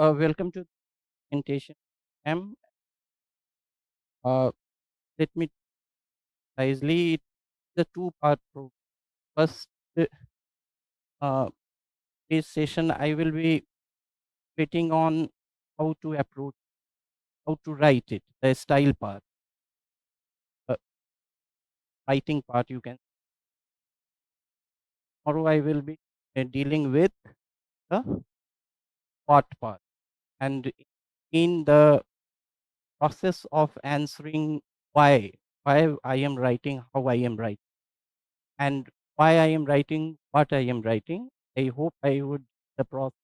welcome to the presentation. M. Uh, Let me precisely it's the two-part program. First, uh, this session I will be waiting on how to approach, how to write it, the style part, uh, writing part. You can. Tomorrow I will be dealing with the part, and in the process of answering why I am writing, how I am writing, and why I am writing, what I am writing. I hope I would the process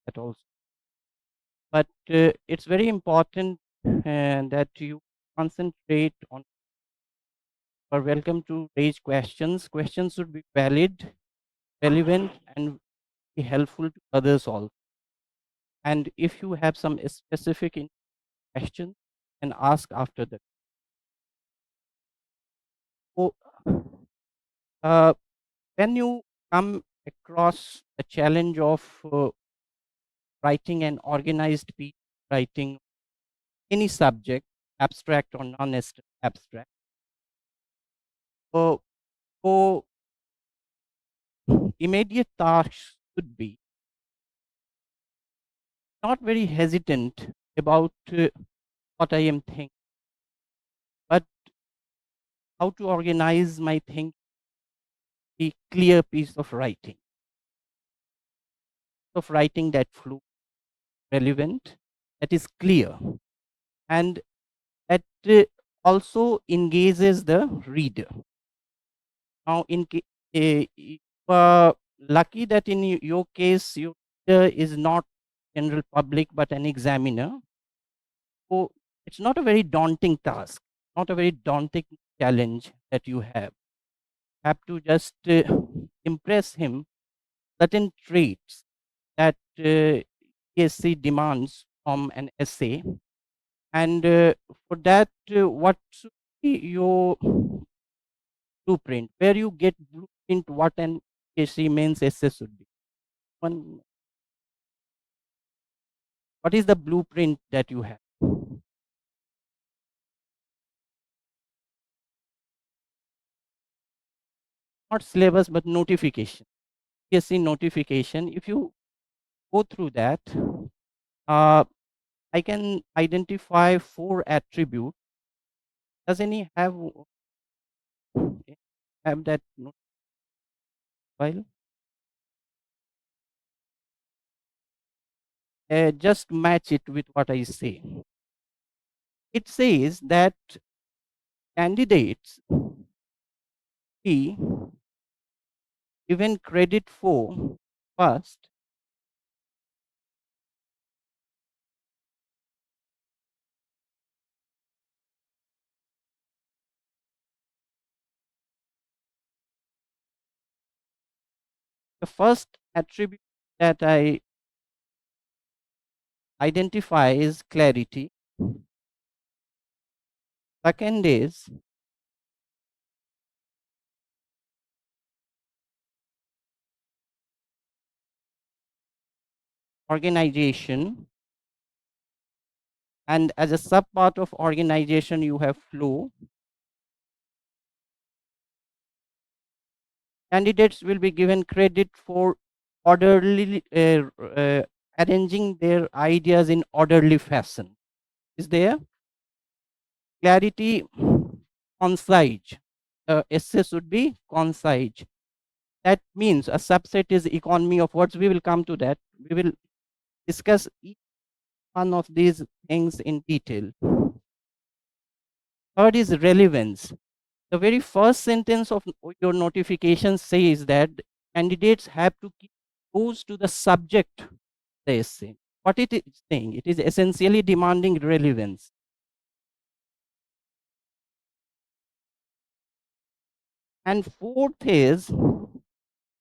that also. But it's very important that you concentrate on or welcome to raise questions. Questions should be valid, relevant, and be helpful to others also. And if you have some specific questions, and ask after that. So, uh, when you come across a challenge of writing an organized piece, writing any subject, abstract or non-abstract, so, so immediate tasks should be not very hesitant about what I am thinking, but how to organize my thinking, a clear piece of writing that flow, relevant, that is clear, and that also engages the reader. Now, you are lucky that in your case, your reader is not general public but an examiner. So it's not a very daunting task, not a very daunting challenge that you have. You have to just impress him certain traits that ESC demands from an essay. And for that, what should be your blueprint? Where you get blueprint what an ESC means essay should be. What is the blueprint that you have? Not syllabus, but notification. ESC notification. If you go through that, I can identify 4 attributes. Does any have that file? Just match it with what I say. It says that candidates be given credit for first the first attribute that I identify is clarity. Second is organization, and as a sub part of organization you have flow. Candidates will be given credit for orderly arranging their ideas in orderly fashion. Is there clarity? Concise. Essay should be concise. That means a subset is economy of words. We will come to that. We will discuss each one of these things in detail. Third is relevance. The very first sentence of your notification says that candidates have to keep close to the subject the essay. What it is saying, it is essentially demanding relevance. And fourth is,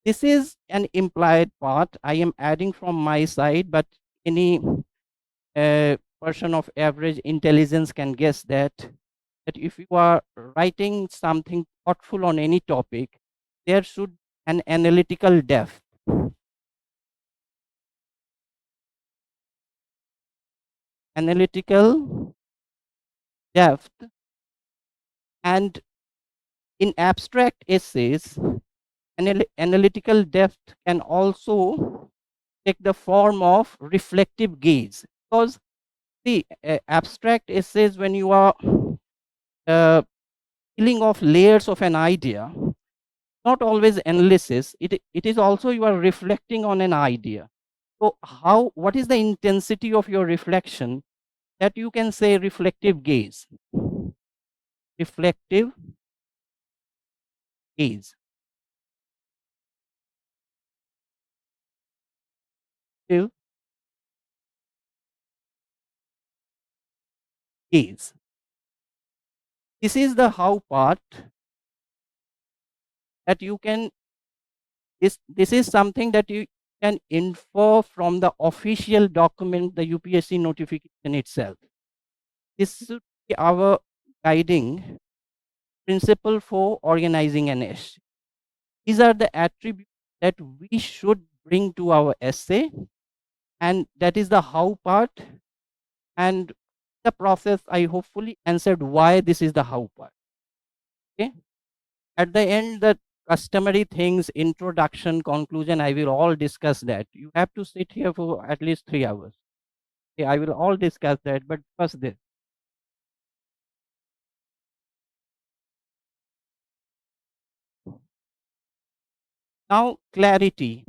this is an implied part I am adding from my side, but any person of average intelligence can guess that if you are writing something thoughtful on any topic, there should an analytical depth. analytical depth, and in abstract essays, analytical depth can also take the form of reflective gaze. Because see, abstract essays, when you are uh, peeling off layers of an idea, not always analysis, it is also you are reflecting on an idea. So what is the intensity of your reflection, that you can say reflective gaze. Reflective gaze. Reflective gaze. This is the how part that you can, this is something that you can infer from the official document, the UPSC notification itself. This should be our guiding principle for organizing an essay. These are the attributes that we should bring to our essay, and that is the how part. And the process, I hopefully answered why this is the how part. Okay. At the end, the customary things, introduction, conclusion, I will all discuss that. You have to sit here for at least 3 hours. Okay, I will all discuss that, but first this. Now, clarity.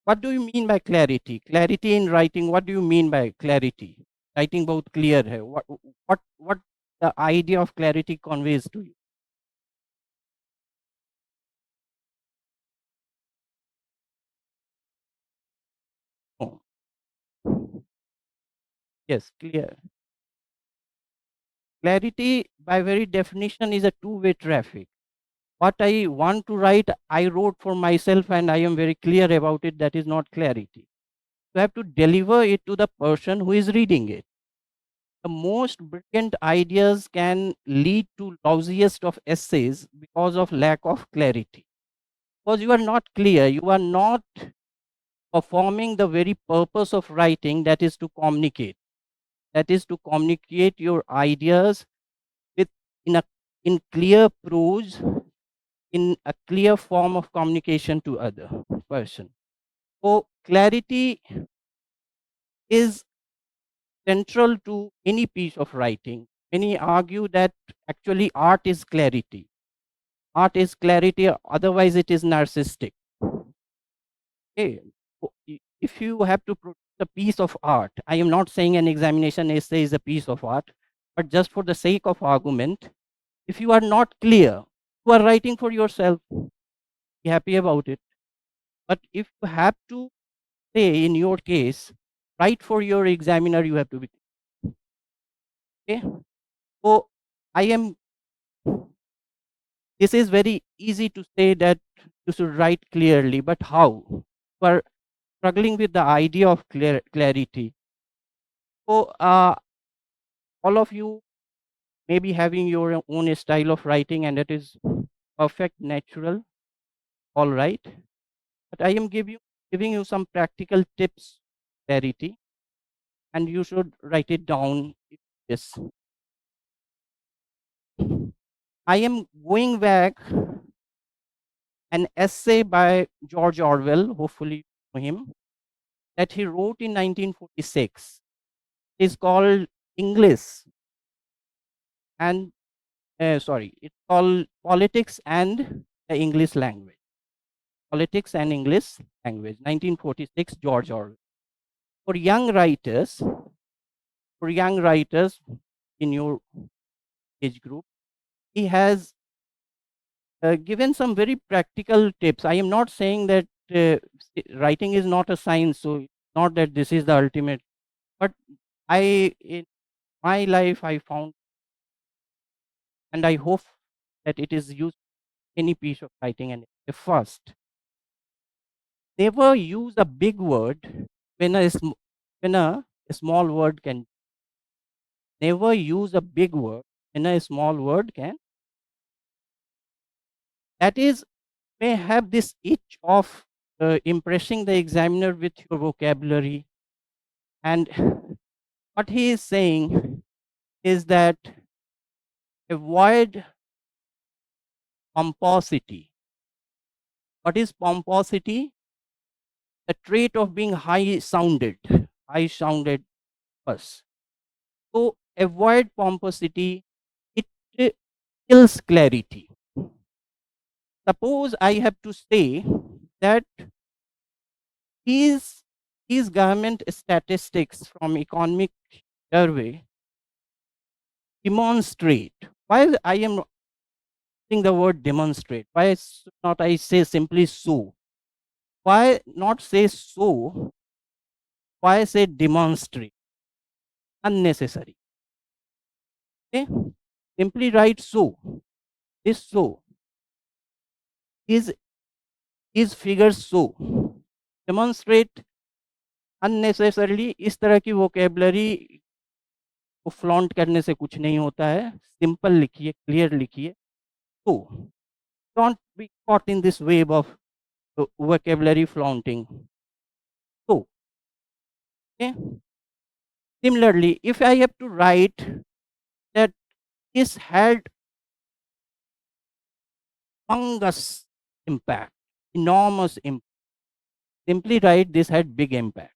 What do you mean by clarity? Clarity in writing, what do you mean by clarity? Writing both clear hai. What the idea of clarity conveys to you? Oh, yes, clear. Clarity, by very definition, is a two-way traffic. What I want to write, I wrote for myself and I am very clear about it. That is not clarity. You have to deliver it to the person who is reading it. The most brilliant ideas can lead to lousiest of essays because of lack of clarity. Because you are not clear, you are not performing the very purpose of writing, that is to communicate. That is to communicate your ideas with in a in clear prose, in a clear form of communication to other person. So clarity is central to any piece of writing. Many argue that actually art is clarity. Art is clarity, otherwise it is narcissistic. Okay. If you have to produce a piece of art, I am not saying an examination essay is a piece of art, but just for the sake of argument, if you are not clear, you are writing for yourself, be happy about it. But if you have to say, in your case, write for your examiner, you have to be okay. So I am, this is very easy to say that you should write clearly, but how? You are struggling with the idea of clarity. So all of you may be having your own style of writing, and that is perfect, natural, all right. But I am giving you some practical tips, clarity, and you should write it down. Yes, I am going back an essay by George Orwell, hopefully you know him, that he wrote in 1946. It's called English and sorry, it's called Politics and the English Language. Politics and English Language, 1946, George Orwell. For young writers, for young writers in your age group, he has given some very practical tips. I am not saying that writing is not a science, so not that this is the ultimate, but in my life, I found, and I hope that it is used any piece of writing. And first, never use a big word when when a small word can. Never use a big word when a small word can. That is, may have this itch of impressing the examiner with your vocabulary. And what he is saying is that avoid pomposity. What is pomposity? The trait of being high sounded us. So avoid pomposity. It kills clarity. Suppose I have to say that these government statistics from economic survey demonstrate. Why I am using the word demonstrate? Why should not I say simply so? Why not say so? Why say demonstrate? Unnecessary. Okay? Simply write so. This so. Is figures so. Demonstrate unnecessarily. इस तरह की vocabulary को flaunt करने से कुछ नहीं होता है. Simple लिखिए, clear लिखिए. So don't be caught in this wave of vocabulary flaunting. So, okay. Similarly, if I have to write that this had humongous impact, enormous impact, simply write this had big impact.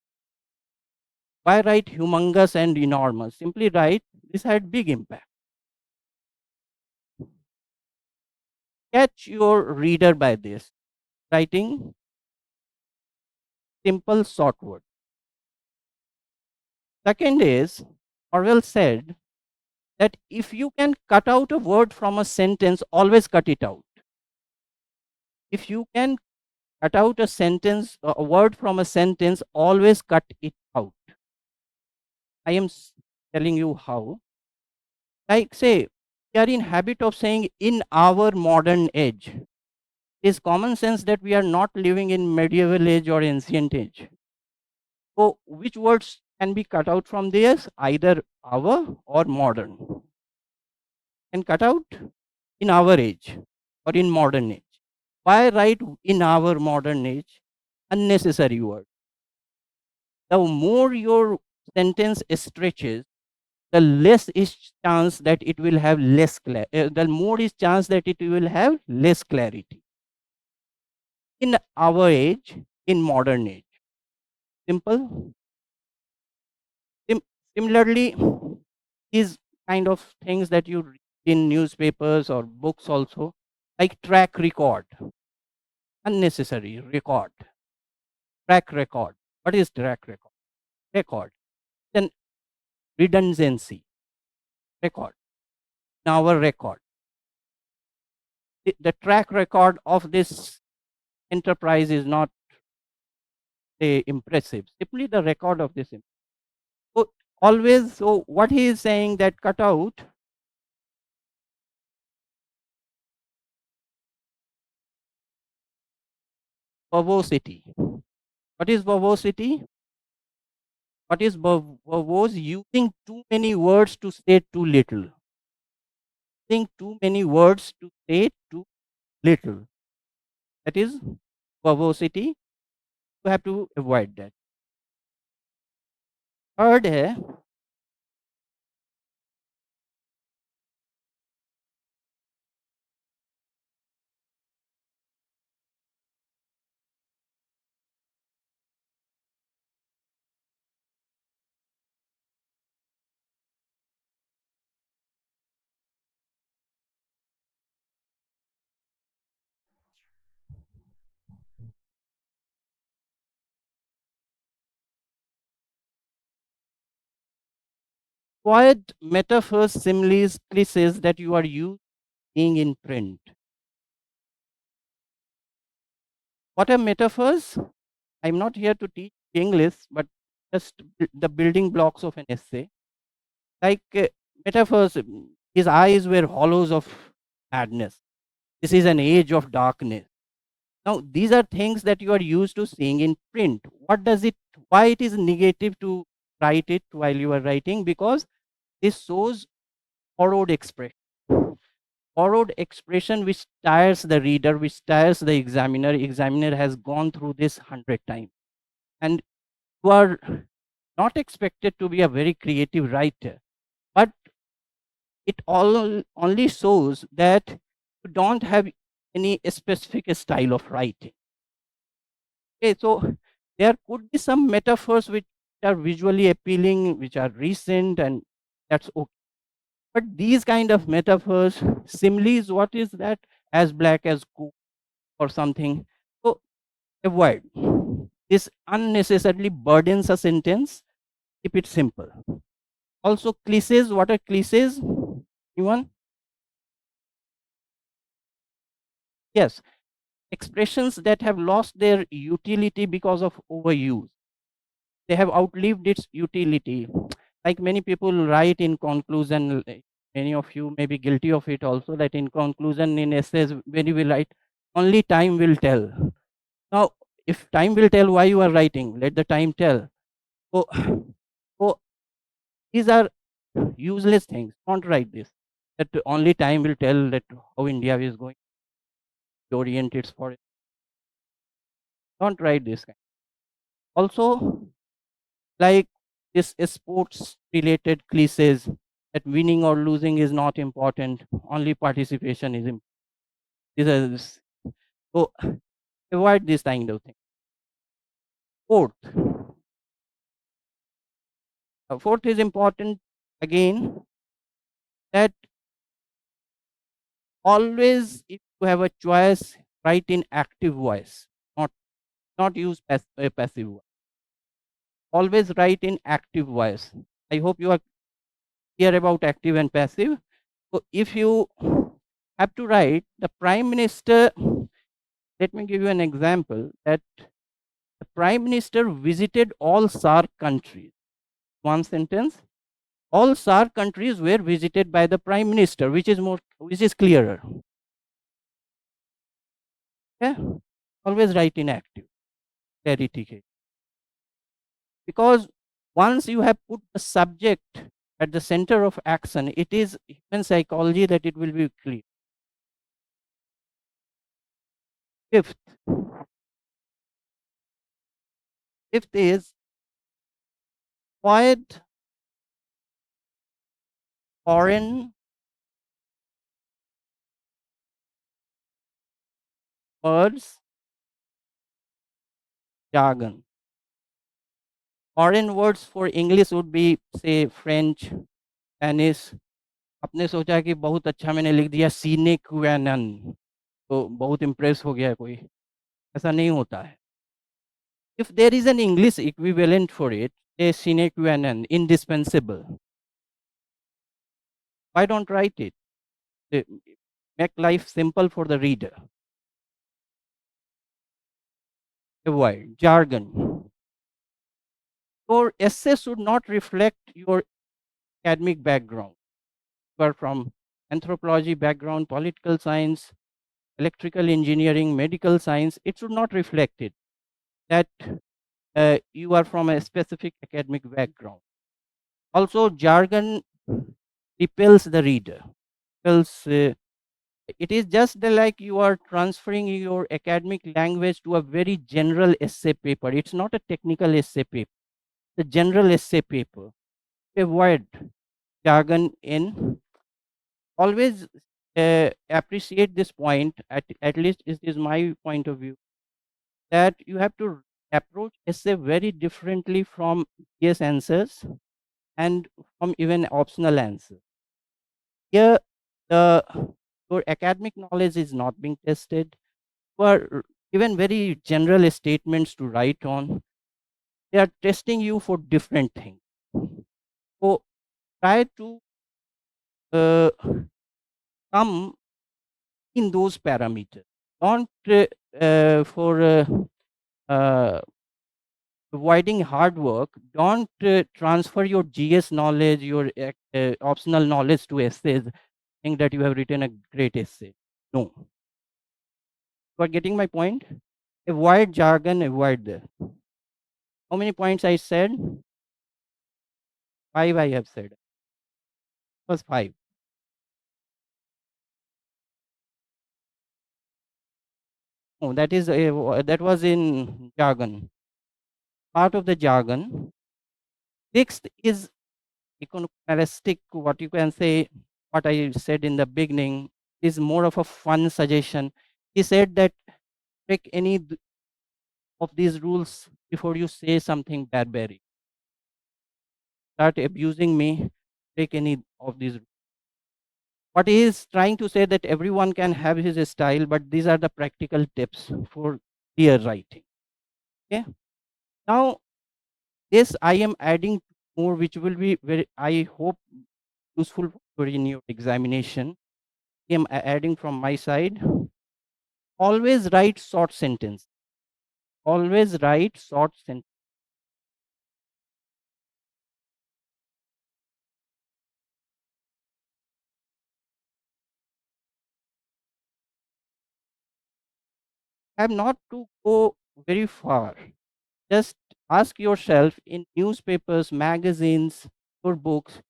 Why write humongous and enormous? Simply write this had big impact. Catch your reader by this, writing simple short word. Second is, Orwell said that if you can cut out a word from a sentence, always cut it out. If you can cut out a sentence, a word from a sentence, always cut it out. I am telling you how. Like say, we are in habit of saying in our modern age. It is common sense that we are not living in medieval age or ancient age. So which words can be cut out from this? Either our or modern. And cut out in our age or in modern age. Why write in our modern age? Unnecessary word. The more your sentence stretches, the less is chance that it will have the more is chance that it will have less clarity. In our age, in modern age. Simple. Similarly, these kind of things that you read in newspapers or books also, like track record. Unnecessary record. Track record. What is track record? Record. Then redundancy. Record. Our record. The track record of this enterprise is not impressive. Simply the record of this. So always, so what he is saying that cut out verbosity. What is verbosity? What is verbose? Using too many words to say too little. Using too many words to say too little. That is verbosity. You have to avoid that. Third है avoid metaphors, similes, cliches that you are using in print. What are metaphors? I'm not here to teach English, but just the building blocks of an essay. Like metaphors, his eyes were hollows of madness. This is an age of darkness. Now, these are things that you are used to seeing in print. What does it, why it is negative to write it while you are writing? Because this shows borrowed expression. borrowed expression which tires the reader, which tires the examiner. Examiner has gone through this 100 times, and you are not expected to be a very creative writer, but it all only shows that you don't have any specific style of writing. Okay, so there could be some metaphors which are visually appealing, which are recent, and that's okay. But these kind of metaphors, similes, what is that? As black as coal or something. So avoid. This unnecessarily burdens a sentence. Keep it simple. Also, cliches. What are cliches? Anyone? Yes, expressions that have lost their utility because of overuse. They have outlived its utility. Like many people write in conclusion, many of you may be guilty of it also, that in conclusion in essays, when you will write, only time will tell. Now, if time will tell why you are writing, let the time tell. So, so these are useless things. Don't write this. That only time will tell that how India is going to orient its for it. Don't write this kind. Also, like this sports related cliches that winning or losing is not important, only participation is important. These are so avoid this kind of thing. Fourth, fourth is important again, that always if you have a choice, write in active voice, not use passive voice. Always write in active voice. I hope you are clear about active and passive. So if you have to write the prime minister, let me give you an example that the prime minister visited all SAARC countries. One sentence. All SAARC countries were visited by the prime minister, which is clearer. Yeah, always write in active. Clarity. Because once you have put the subject at the center of action, it is human psychology that it will be clear. Fifth, fifth is avoid foreign words, jargon. Foreign words for English would be say French, Spanish. आपने सोचा कि बहुत अच्छा मैंने लिख दिया सीने क्वेनन, तो बहुत इम्प्रेस हो गया कोई, ऐसा नहीं होता है. If there is an English equivalent for it, say sine qua non, indispensable, why don't write it? Eh, Make life simple for the reader. Avoid jargon. Your essay should not reflect your academic background. You are from anthropology background, political science, electrical engineering, medical science. It should not reflect it, that you are from a specific academic background. Also, jargon repels the reader. It is just like you are transferring your academic language to a very general essay paper. It's not a technical essay paper, it's a general essay paper. Avoid jargon in. Always appreciate this point, at least this is my point of view, that you have to approach essay very differently from yes answers and from even optional answers. Here, the your academic knowledge is not being tested. You are given very general statements to write on. They are testing you for different things. So try to uh, come in those parameters. Don't for avoiding hard work. Don't transfer your GS knowledge, your optional knowledge to essays. Think that you have written a great essay. No, you are getting my point. Avoid jargon. Avoid this. How many points I said? Five I have said. It was five. Oh, that was in jargon. Part of the jargon. Sixth is economeristic. What you can say, what I said in the beginning, is more of a fun suggestion. He said that take any of these rules before you say something barbaric. Start abusing me. Take any of these. What he is trying to say that everyone can have his style, but these are the practical tips for clear writing. Okay. Now, this I am adding more, which will be very, I hope, useful for in your examination. I am adding from my side. Always write short sentence. Always write short sentence. Have not to go very far. Just ask yourself in newspapers, magazines, or books,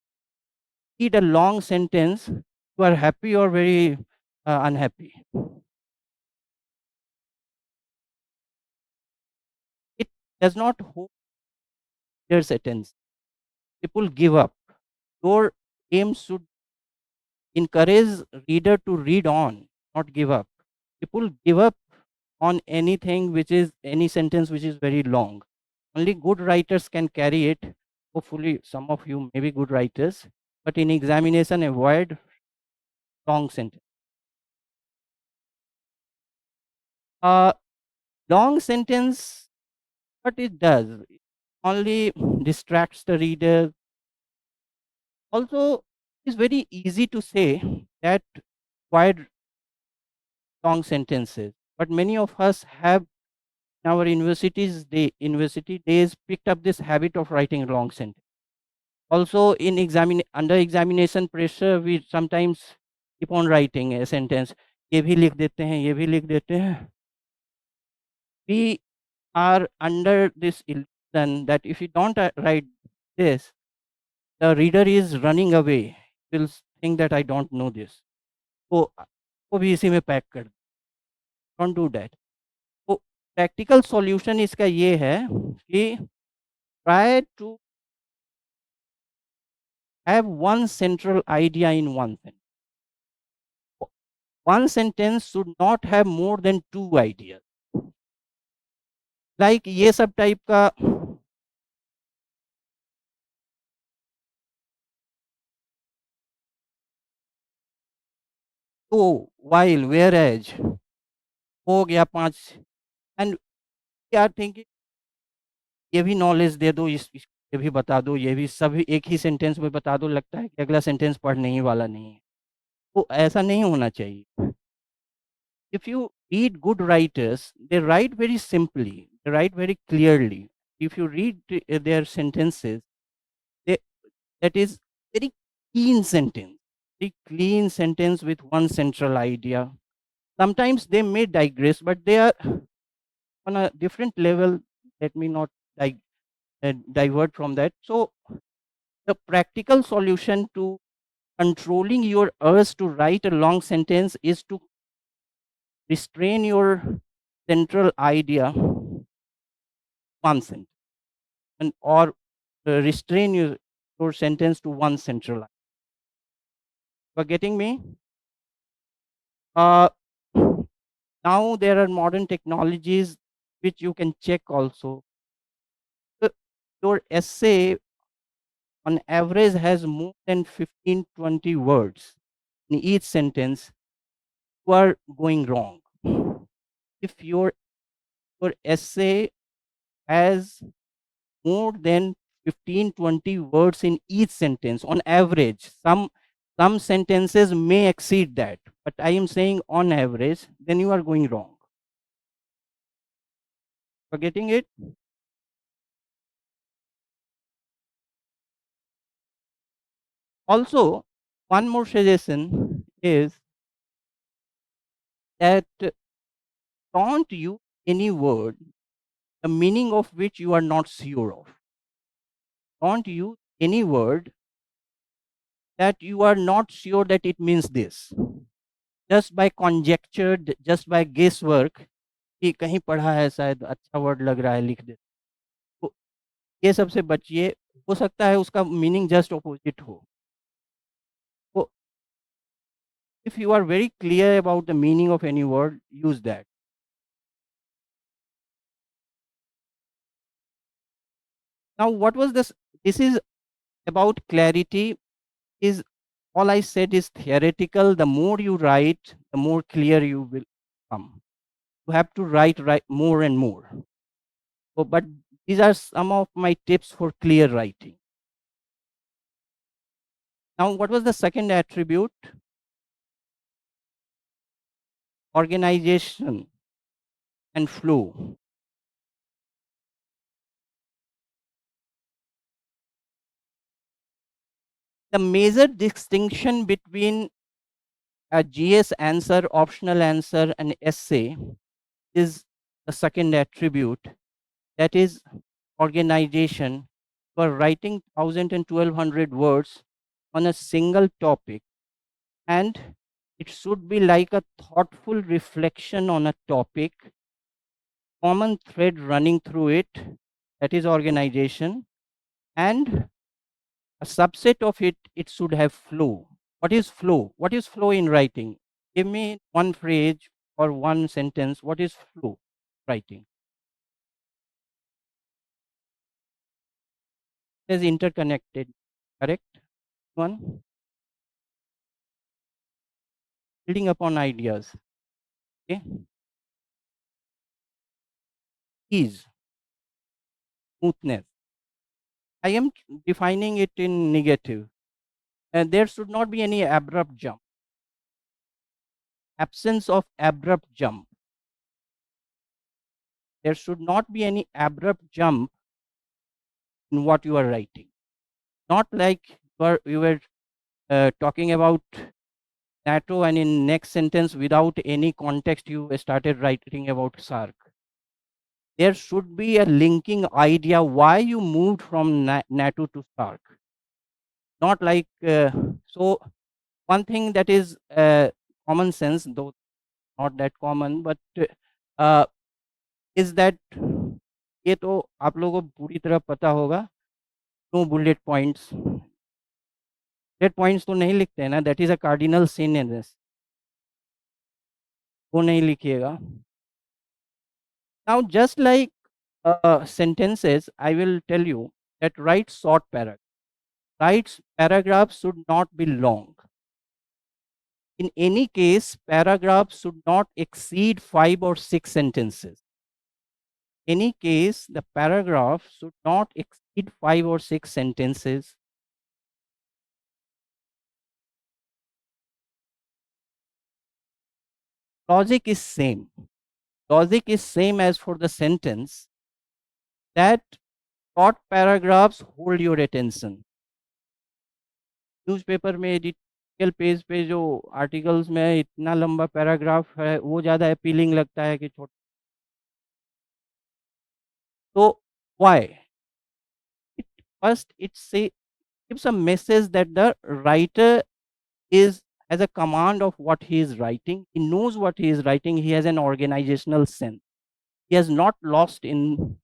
read a long sentence, you are happy or very unhappy. It does not hold their sentence. People give up. Your aim should encourage reader to read on, not give up. People give up on anything which is any sentence which is very long. Only good writers can carry it. Hopefully, some of you may be good writers, but in examination, avoid long sentence. Uh, Long sentence, what it does, it only distracts the reader. Also, it's very easy to say that avoid long sentences, but many of us have in our university days picked up this habit of writing long sentence. Also, in under examination pressure, we sometimes keep on writing a sentence. ये भी लिख देते हैं, ये भी लिख देते हैं. We are under this illusion that if you don't write this, the reader is running away. Will think that I don't know this. So, वो भी इसी में पैक कर. Don't do that. तो प्रैक्टिकल सॉल्यूशन इसका ये है कि try to have one central idea in one sentence. One sentence should not have more than two ideas. Like ये सब टाइप का तो while whereas हो गया 5 एंड वी आर थिंकिंग ये भी नॉलेज दे दो ये भी बता दो ये भी सभी एक ही सेंटेंस में बता दो लगता है कि अगला सेंटेंस पढ़ने ही वाला नहीं है तो ऐसा नहीं होना चाहिए if you read good writers they write very simply they write very clearly if you read their sentences they, that is very clean sentence with one central idea sometimes they may digress but they are on a different level let me not divert from that so the practical solution to controlling your urge to write a long sentence is to restrain your central idea one sentence and or restrain your sentence to one central idea. You are getting me? Uh, Now there are modern technologies which you can check also. Your essay on average has more than 15-20 words in each sentence. You are going wrong. If your essay has more than 15-20 words in each sentence on average, some sentences may exceed that, but I am saying on average, then you are going wrong. Forgetting it? Also, one more suggestion is that don't use any word, the meaning of which you are not sure of. Don't use any word that you are not sure that it means this. Just by conjecture, just by guesswork, कि कहीं पढ़ा है शायद अच्छा word लग रहा है लिख दे। तो ये सब से बचिए, हो सकता है उसका मीनिंग जस्ट ऑपोजिट हो। तो if you are very clear about the meaning of any word, use that. Now what was this is about clarity is all I said is theoretical. The more you write, the more clear you will come. You have to write more and more. So, but these are some of my tips for clear writing. Now, what was the second attribute? Organization and flow. The major distinction between a GS answer, optional answer, and essay is the second attribute, that is organization. For writing 1000 and 1200 words on a single topic, and it should be like a thoughtful reflection on a topic, common thread running through it, that is organization, and a subset of it, it should have flow. What is flow? What is flow in writing? Give me one phrase or one sentence. What is flow writing? It is interconnected, correct? One, building upon ideas. Okay, ease, smoothness. I am defining it in negative. And there should not be any abrupt jump. Absence of abrupt jump. There should not be any abrupt jump in what you are writing. Not like you were talking about NATO, and in next sentence without any context you started writing about SARC. There should be a linking idea why you moved from NATO to SARC. Not like so. One thing that is common sense, though not that common, but uh, is that ये तो आप लोगों को पूरी तरह पता होगा, no bullet points. Bullet points तो नहीं लिखते हैं ना, that is a cardinal sin in this, वो नहीं लिखिएगा। Now just like sentences, I will tell you that write short paragraph. Write paragraphs should not be long. In any case, paragraphs should not exceed 5 or 6 sentences. Any case, the paragraph should not exceed 5 or 6 sentences. Logic is same. Logic is same as for the sentence, that short paragraphs hold your attention. Newspaper में editorial page पे जो articles में इतना लंबा paragraph है, वो ज़्यादा appealing लगता है कि छोटा। तो why? It first it say gives a message that the writer is has a command of what he is writing. He knows what he is writing. He has an organizational sense. He has not lost in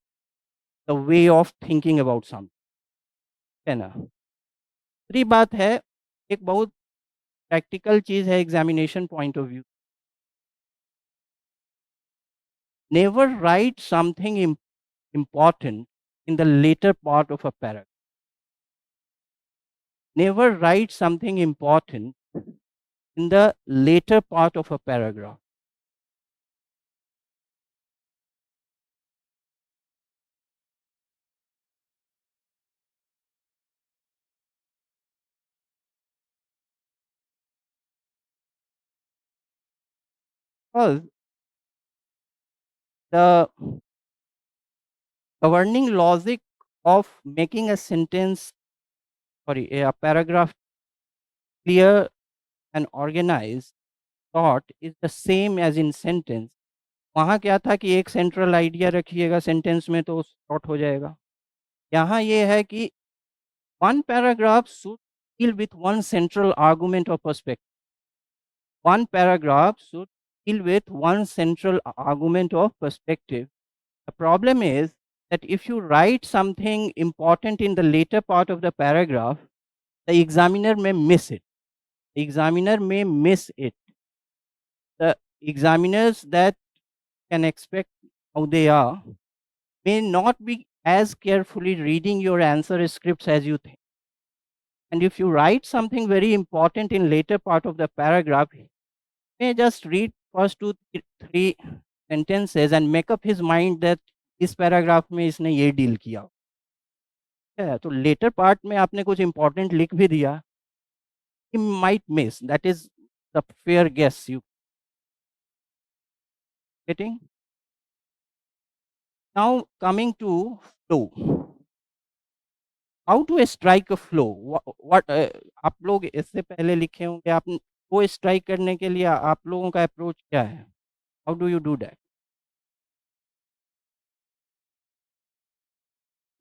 the way of thinking about something, है ना? दूसरी बात है, एक बहुत practical चीज़ है examination point of view. Never write something important in the later part of a paragraph. Never write something important in the later part of a paragraph. Because the governing logic of making a sentence, sorry, a paragraph clear and organized thought is the same as in sentence. वहाँ क्या था कि एक central idea रखिएगा sentence में तो short हो जाएगा। यहाँ ये है कि one paragraph should deal with one central argument or perspective. One paragraph should deal with one central argument of perspective. The problem is that if you write something important in the later part of the paragraph, the examiner may miss it. The examiner may miss it. The examiners that can expect how they are may not be as carefully reading your answer scripts as you think. And if you write something very important in later part of the paragraph, he may just read first two, three sentences and make up his mind that इस paragraph में इसने ये deal किया है तो letter part में आपने कुछ इंपॉर्टेंट लिख भी दिया he might miss. That is the fair guess you getting. Now coming to flow. How to strike a flow? What आप लोग इससे पहले लिखे होंगे आप वो स्ट्राइक करने के लिए आप लोगों का अप्रोच क्या है? How do you do that?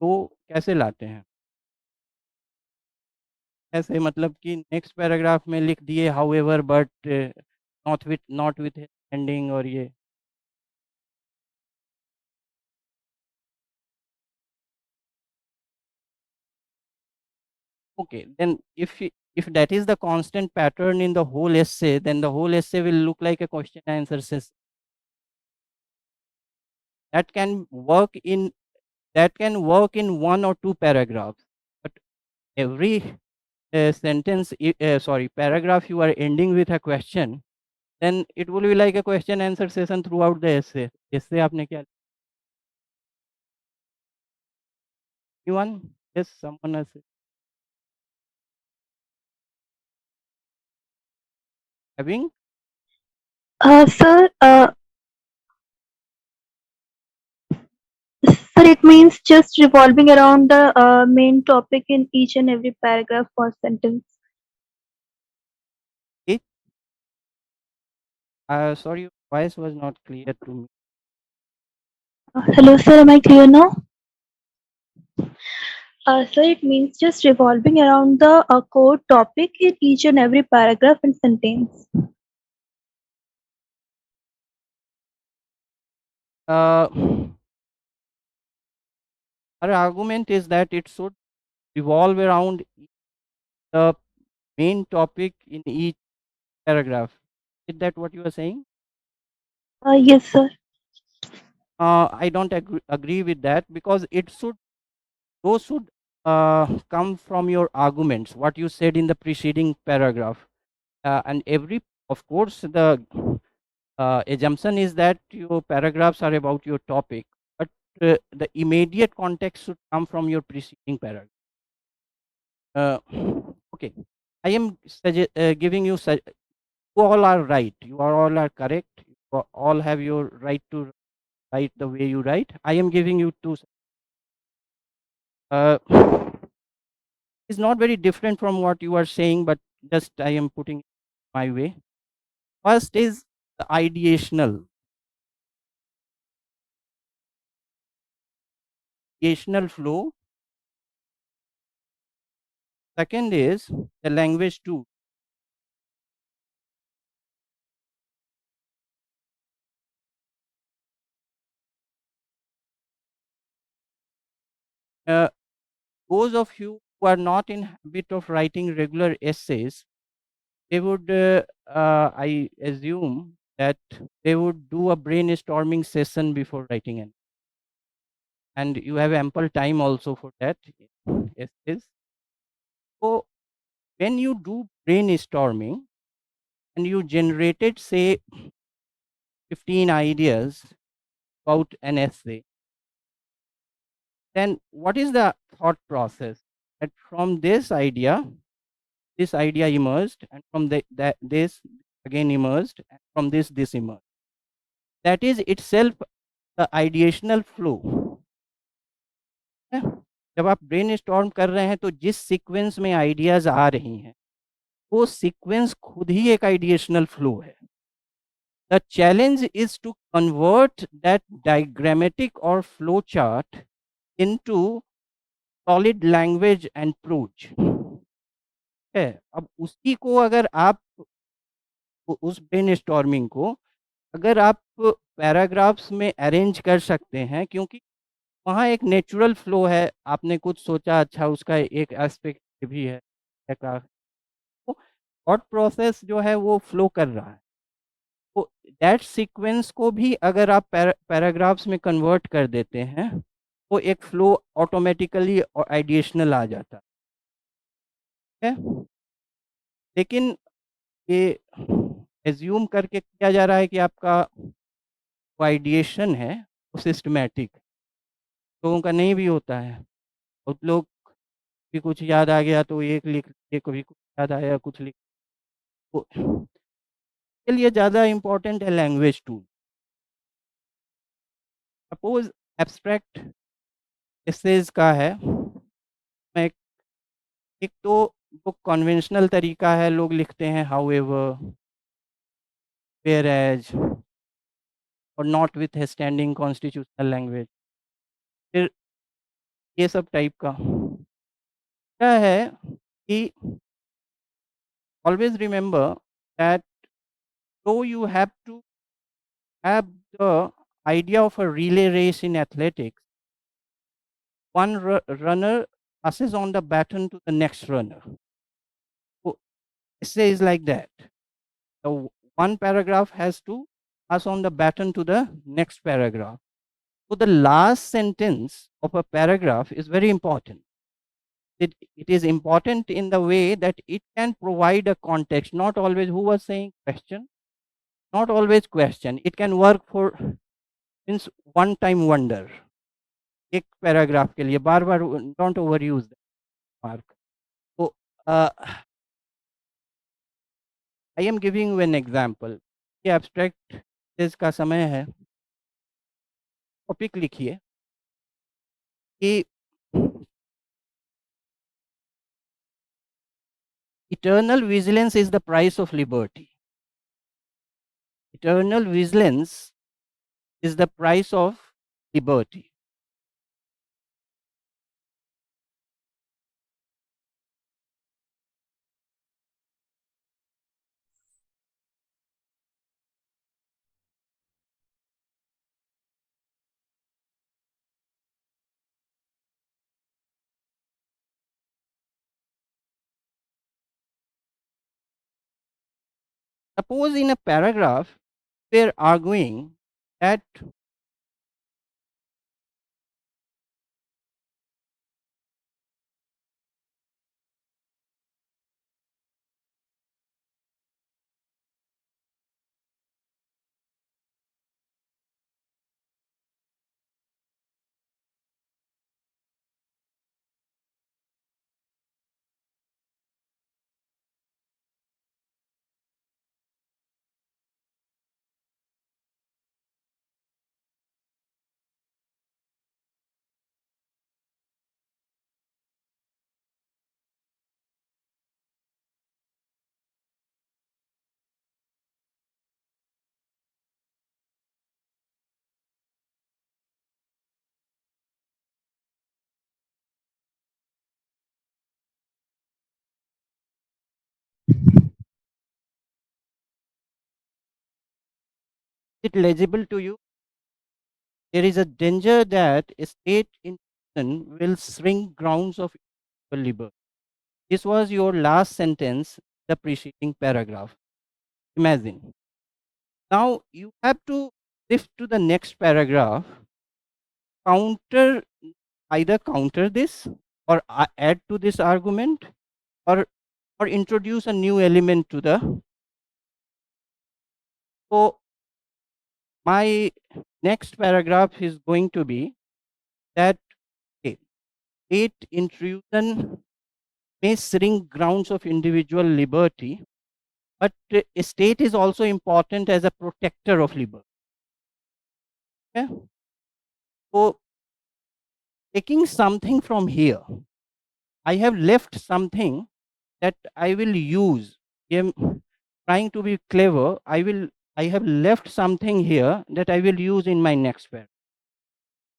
तो कैसे लाते हैं? ऐसे मतलब कि नेक्स्ट पैराग्राफ में लिख दिए however but not with ending और ये okay then if that is the constant pattern in the whole essay then the whole essay will look like a question answer session that can work in one or two paragraphs but every paragraph you are ending with a question then it will be like a question answer session throughout the essay essay आपने क्या anyone yes someone has having Sir, sir, it means just revolving around the main topic in each and every paragraph or sentence. it sorry your voice was not clear to me Hello, sir, am I clear now? Sir, it means just revolving around the core topic in each and every paragraph and sentence. uh, our argument is that it should revolve around the main topic in each paragraph. Is that what you are saying? Yes, sir. I don't agree with that because those should come from your arguments, what you said in the preceding paragraph. And of course, the assumption is that your paragraphs are about your topic, but the immediate context should come from your preceding paragraph. Uh, okay, I am giving you you all are right. You are all are correct. You all have your right to write the way you write. I am giving you two. Uh, it's not very different from what you are saying, but just I am putting it my way. First is the ideational flow. Second is the language too. Uh, those of you who are not in habit of writing regular essays, they would, I assume that they would do a brainstorming session before writing it. And you have ample time also for that. Essays. So when you do brainstorming and you generated, say, 15 ideas about an essay, then what is the thought process? That from this idea emerged, and from this again emerged, and from this emerged. That is itself the ideational flow. है? जब आप brainstorm कर रहे हैं तो जिस sequence में ideas आ रही हैं वो सीक्वेंस खुद ही एक आइडिएशनल फ्लो है. The challenge is to convert that diagrammatic or flow chart into solid language and prose. है अब उसी को अगर आप उस ब्रेनस्टॉर्मिंग को अगर आप पैराग्राफ्स में अरेंज कर सकते हैं, क्योंकि वहाँ एक नेचुरल फ्लो है, आपने कुछ सोचा, अच्छा उसका एक एस्पेक्ट भी है, का थॉट प्रोसेस जो है वो फ्लो कर रहा है। तो दैट सीक्वेंस को भी अगर आप पैराग्राफ्स में कन्वर्ट कर देते हैं, तो एक फ्लो ऑटोमेटिकली और आइडिएशनल आ जाता है। लेकिन ये एज्यूम करके किया जा रहा है कि आपका आइडिएशन है वो सिस्टमैटिक, लोगों का नहीं भी होता है। बहुत लोग भी कुछ याद आ गया तो एक लिख लिए, कभी कुछ याद आया कुछ लिख, तो के लिए ज़्यादा इम्पोर्टेंट है language tool. Suppose abstract essays का है, मैं एक तो जो कन्वेंशनल तरीका है, लोग लिखते हैं हाउएवर, व्हेयरएज और not with standing constitutional language, फिर ये सब टाइप का क्या है कि always remember that though you have to have the idea of a relay race in athletics, one runner passes on the baton to the next runner. So essay is like that. So one paragraph has to pass on the baton to the next paragraph. So the last sentence of a paragraph is very important. It is important in the way that it can provide a context, not always who was saying question, not always question. It can work for means one time wonder, एक paragraph के लिए बार बार don't over use mark. तो I am giving you an example, ये abstract का समय है, topic लिखिए कि eternal vigilance is the price of liberty, eternal vigilance is the price of liberty. Suppose in a paragraph we're arguing that it legible to you, there is a danger that a state institution will shrink grounds of liberty. This was your last sentence, the preceding paragraph. Imagine. Now you have to shift to the next paragraph, counter, either counter this or add to this argument, or introduce a new element to the. So my next paragraph is going to be that okay, state intrusion may shrink grounds of individual liberty, but a state is also important as a protector of liberty. Okay? So taking something from here, I have left something that I will use. I am trying to be clever. I have left something here that I will use in my next paragraph.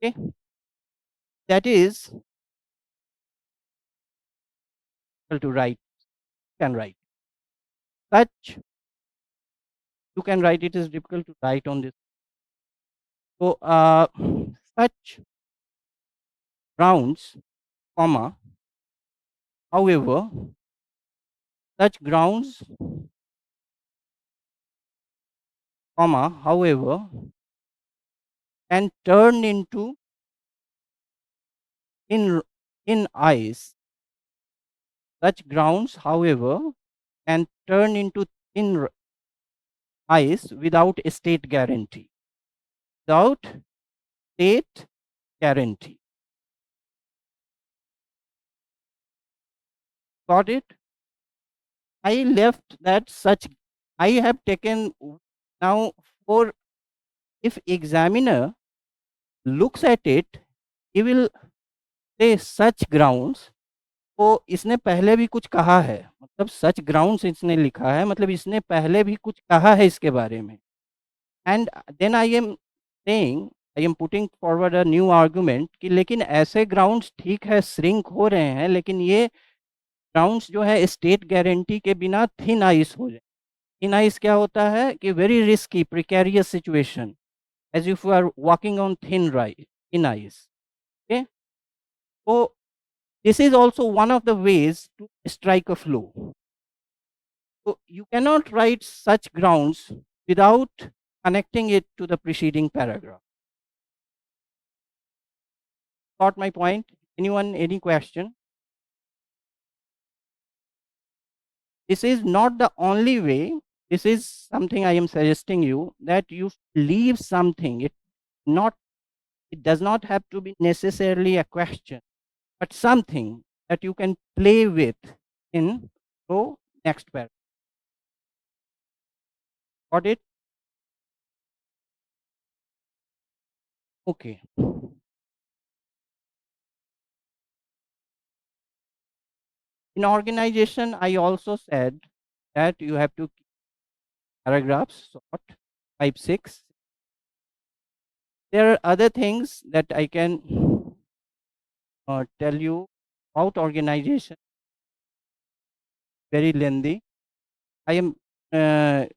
Okay? That is equal to write, can write. Such you can write, it is difficult to write on this. So such grounds, comma, however, such grounds, comma, however, can turn into in ice. Such grounds, however, can turn into thin ice without a state guarantee. Without state guarantee. Got it? I left that such. I have taken now for, if examiner looks at it, he will say such grounds. तो इसने पहले भी कुछ कहा है, मतलब सच grounds इसने लिखा है, मतलब इसने पहले भी कुछ कहा है इसके बारे में. And then I am saying, I am putting forward a new argument कि लेकिन ऐसे ग्राउंड्स ठीक है श्रिंक हो रहे हैं, लेकिन ये ग्राउंड्स जो है स्टेट गारंटी के बिना थिन आइस हो जाए. थिन आइस क्या होता है कि very risky precarious situation, as if you are walking on thin ice. Okay, तो this is also one of the ways to strike a flow. So you cannot write such grounds without connecting it to the preceding paragraph. Got my point? Anyone, any question? This is not the only way. This is something I am suggesting you, that you leave something. It does not have to be necessarily a question, but something that you can play with in the next paragraph. Got it? Okay. In organization, I also said that you have to keep paragraphs short, 5, 6. There are other things that I can tell you about organization, very lengthy. I am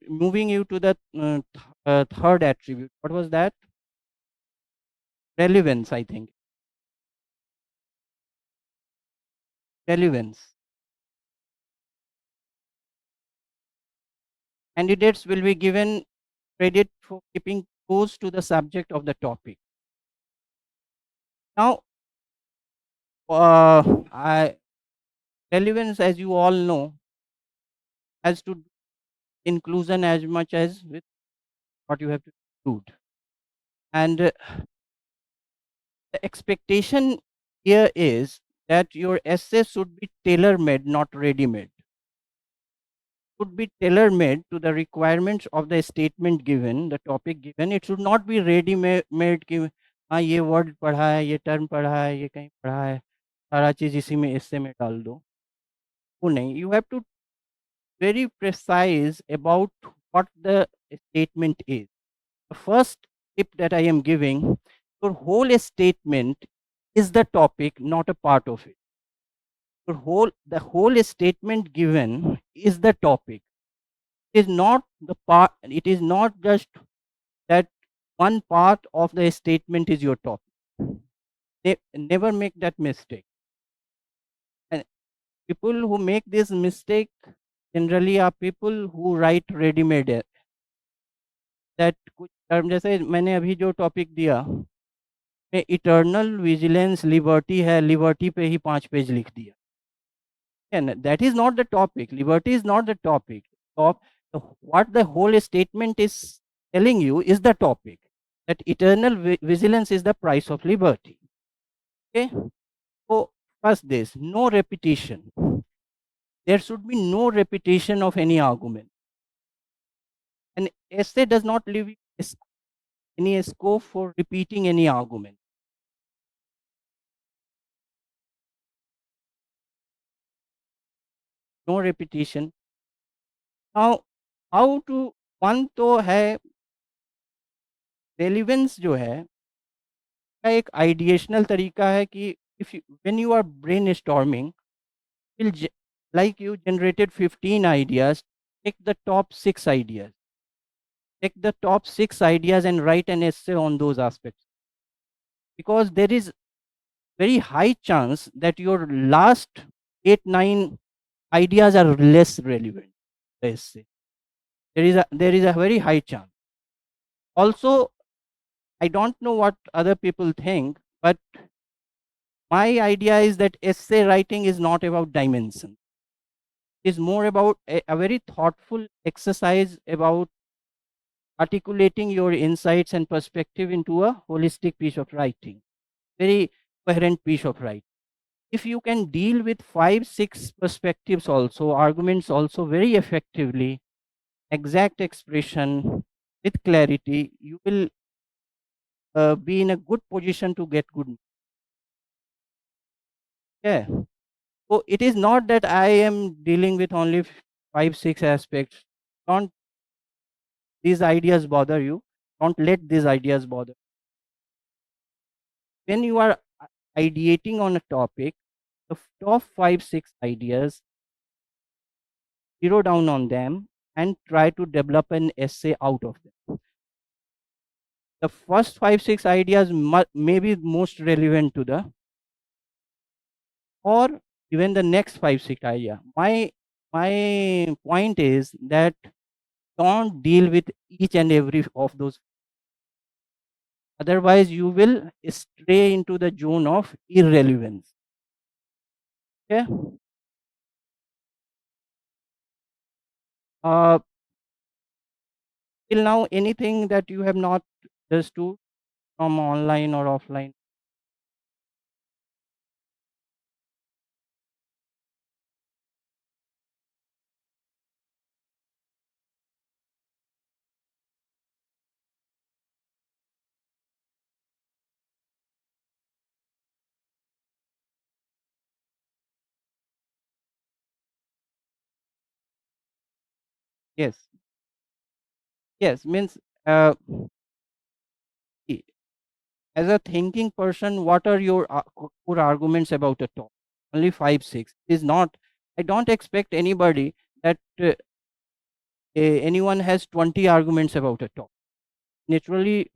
moving you to the third attribute. What was that? Relevance, I think. Relevance. Candidates will be given credit for keeping close to the subject of the topic. Now, relevance, as you all know, has to do inclusion as much as with what you have to include. And the expectation here is that your essay should be tailor-made, not ready-made. Should be tailor-made to the requirements of the statement given, the topic given. It should not be ready-made कि हाँ ये word पढ़ा है, ये term पढ़ा है, ये कहीं पढ़ा है, सारा चीज़ इसी में essay में डाल दो. वो नहीं. You have to very precise about what the statement is. The first tip that I am giving, your whole statement is the topic, not a part of it. The whole statement given is the topic. It is not the part, it is not just that one part of the statement is your topic. Never make that mistake. And people who make this mistake generally are people who write ready-made. That कुछ term जैसे मैंने अभी जो topic दिया में eternal vigilance liberty है, liberty पे ही 5 page लिख दिया. And that is not the topic. Liberty is not the topic. What the whole statement is telling you is the topic. That eternal vigilance is the price of liberty. Okay. So first this, no repetition. There should be no repetition of any argument. An essay does not leave any scope for repeating any argument. No repetition. Now, how to, one तो है relevance जो है का एक आइडिएशनल तरीका है कि if when you our brain storming, like you generated 15 ideas, take the top 6 ideas take the top 6 ideas and write an essay on those aspects, because there is very high chance that your last 8 9 ideas are less relevant to the essay. There is a very high chance. Also, I don't know what other people think, but my idea is that essay writing is not about dimension. It's more about a very thoughtful exercise about articulating your insights and perspective into a holistic piece of writing, very coherent piece of writing. If you can deal with 5 6 perspectives also, arguments also very effectively, exact expression with clarity, you will be in a good position to get good. Yeah. So it is not that I am dealing with only 5 6 aspects. Don't these ideas bother you. Don't let these ideas bother. When you are ideating on a topic, the top 5 6 ideas, zero down on them and try to develop an essay out of them. The first 5 6 ideas may be most relevant to the, or even the next 5 6 idea. My point is that don't deal with each and every of those, otherwise you will stray into the zone of irrelevance. Okay. uh, till now, anything that you have not understood from online or offline? Yes. Yes, means uh, see, as a thinking person, what are your core arguments about a topic? Only 5 6 is not. I don't expect anybody that anyone has 20 arguments about a topic. Naturally,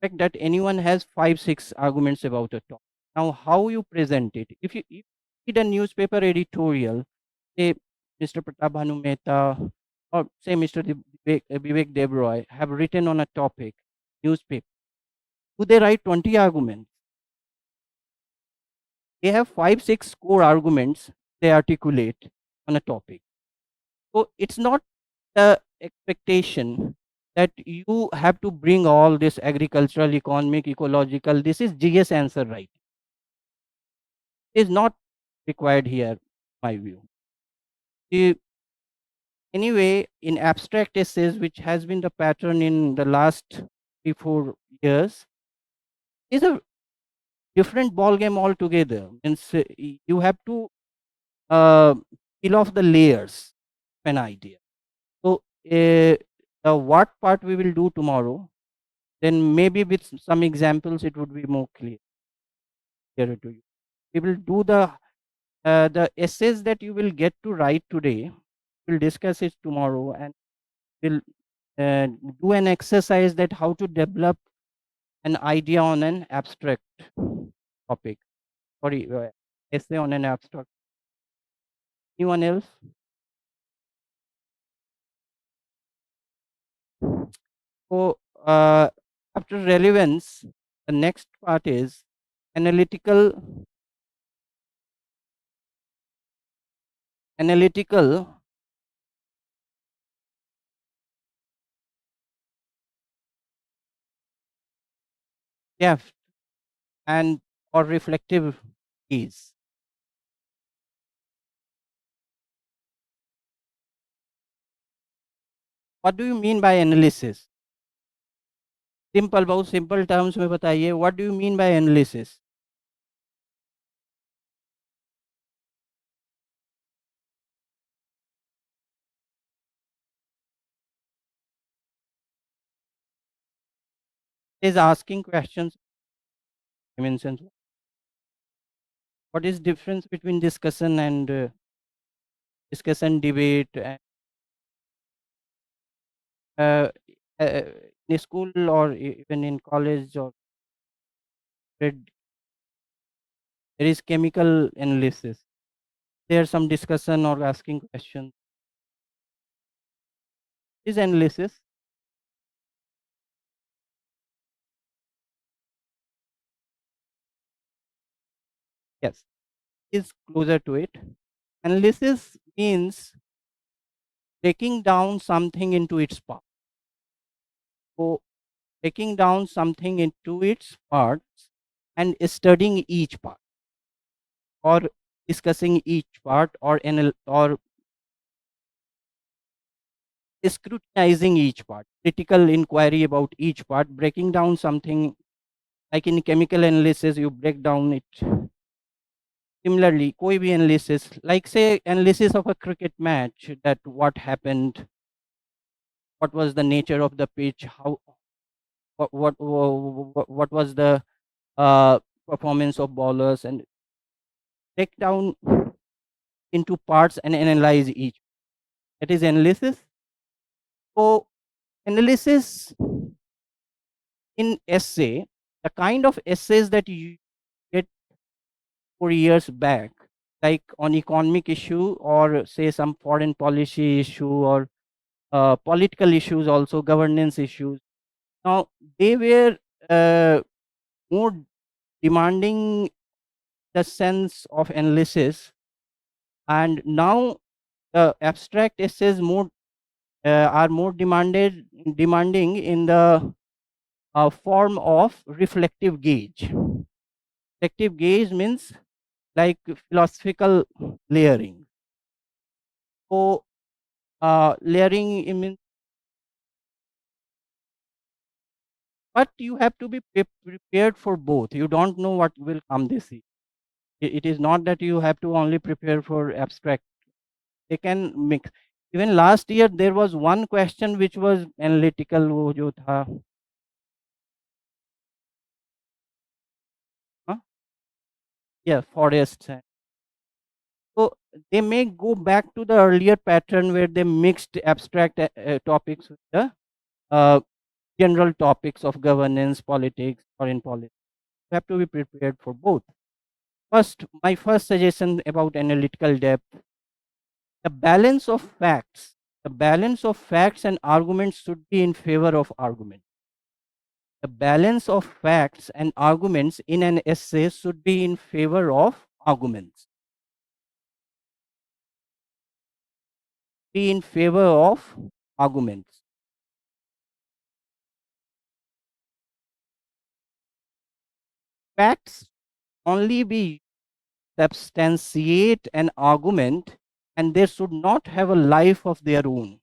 expect that anyone has 5 6 arguments about a topic. Now, how you present it? If you read a newspaper editorial, say Mr. Pratap Bhanu Mehta or say Mr. Vivek Debroy have written on a topic, newspaper, do they write 20 arguments? They have 5 6 core arguments they articulate on a topic. So it's not the expectation that you have to bring all this agricultural, economic, ecological. This is GS answer, right? Is not required here, my view. The- Anyway, in abstract essays, which has been the pattern in the last 3 4 years, is a different ball game altogether. Means you have to uh, peel off the layers of an idea. So the what part we will do tomorrow, then maybe with some examples it would be more clearer to you. We will do the essays that you will get to write today. We'll discuss it tomorrow, and we'll uh, do an exercise that how to develop an idea on an abstract topic. Sorry, essay on an abstract. Anyone else? So after relevance, the next part is analytical depth and or reflective ease. What do you mean by analysis? Simple, बहुत simple terms में बताइए, what do you mean by analysis? Is asking questions dimensions. What is difference between discussion and discussion, debate, and in school or even in college or read, there is chemical analysis. There's some discussion or asking questions. Is analysis? Yes, is closer to it. Analysis means breaking down something into its part. So breaking down something into its parts and studying each part or discussing each part or scrutinizing each part, critical inquiry about each part, breaking down something like in chemical analysis, you break down it. Similarly, koi bhi analysis, like say analysis of a cricket match, that what happened, what was the nature of the pitch, how what was the uh, performance of bowlers, and break down into parts and analyze each. That is analysis. So analysis in essay, the kind of essays that you get 4 years back, like on economic issue or say some foreign policy issue or political issues, also governance issues. Now they were more demanding the sense of analysis, and now the abstract essays more are more demanding in the form of reflective gauge. Reflective gauge means like philosophical layering. So layering means, but you have to be prepared for both. You don't know what will come this year. It is not that you have to only prepare for abstract. They can mix. Even last year there was one question which was analytical. वो जो था, हाँ? Yeah, forests. So they may go back to the earlier pattern where they mixed abstract topics with the uh, general topics of governance, politics, foreign policy. You have to be prepared for both. First, my first suggestion about analytical depth: the balance of facts. The balance of facts and arguments should be in favor of argument. The balance of facts and arguments in an essay should be in favor of arguments. Be in favor of arguments. Facts only be substantiate an argument, and they should not have a life of their own.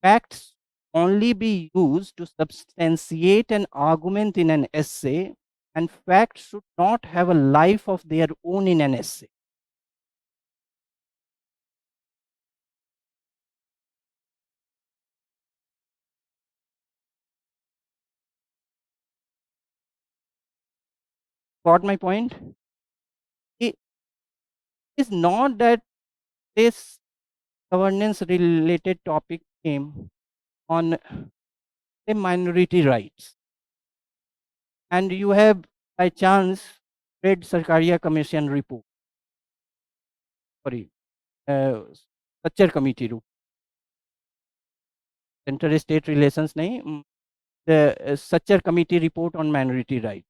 Facts only be used to substantiate an argument in an essay, and facts should not have a life of their own in an essay. Got my point? It is not that this governance related topic came on the minority rights, and you have by chance read Sarkaria Commission report, sorry, structure committee report, inter-state relations nahi, the structure committee report on minority rights,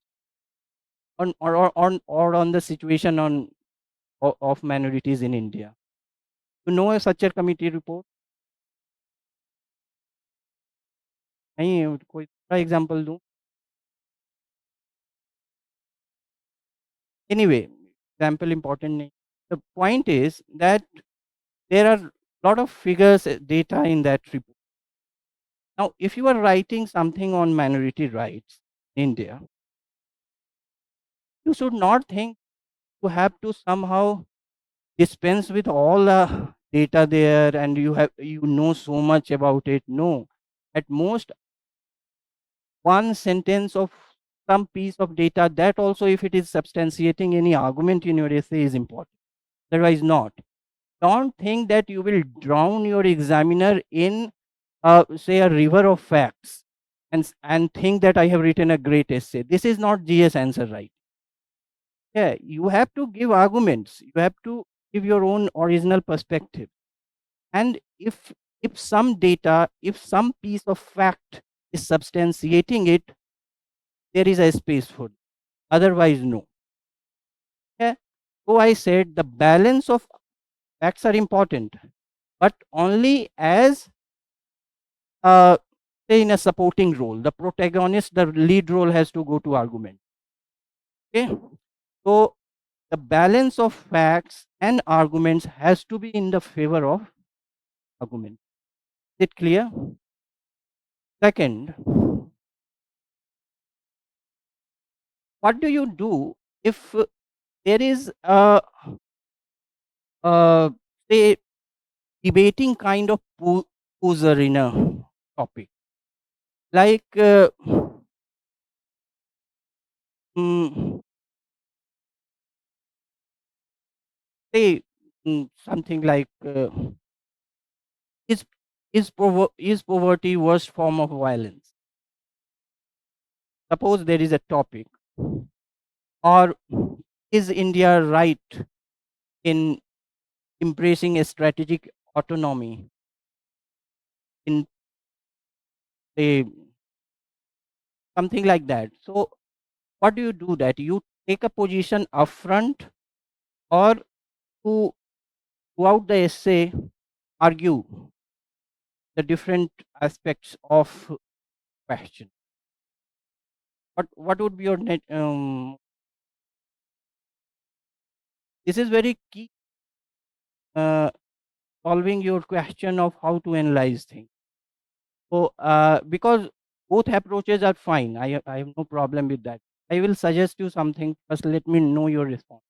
or on the situation of minorities in India. You know a structure committee report? नहीं, कोई दूसरा example दूं? Anyway, example important नहीं. The point is that there are lot of figures, data in that report. Now, if you are writing something on minority rights in India, you should not think you have to somehow dispense with all the data there and you know so much about it. No, at most one sentence of some piece of data, that also if it is substantiating any argument in your essay, is important. Otherwise not. Don't think that you will drown your examiner in say a river of facts and think that I have written a great essay. This is not GS answer, right? Yeah, you have to give arguments. You have to give your own original perspective. And if some data, if some piece of fact is substantiating it, there is a space for it. Otherwise, no. Yeah. So I said the balance of facts are important, but only as say in a supporting role. The protagonist, the lead role has to go to argument. Okay. So the balance of facts and arguments has to be in the favor of argument. Is it clear? Second, what do you do if there is a say debating kind of poser in a topic, like mm, say something like is is poverty worst form of violence? Suppose there is a topic, or is India right in embracing a strategic autonomy in say something like that? So what do you do? That you take a position upfront, or to throughout the essay argue the different aspects of question? What would be your net this is very key, uh, solving your question of how to analyze things. So because both approaches are fine, I have no problem with that. I will suggest you something. First let me know your response.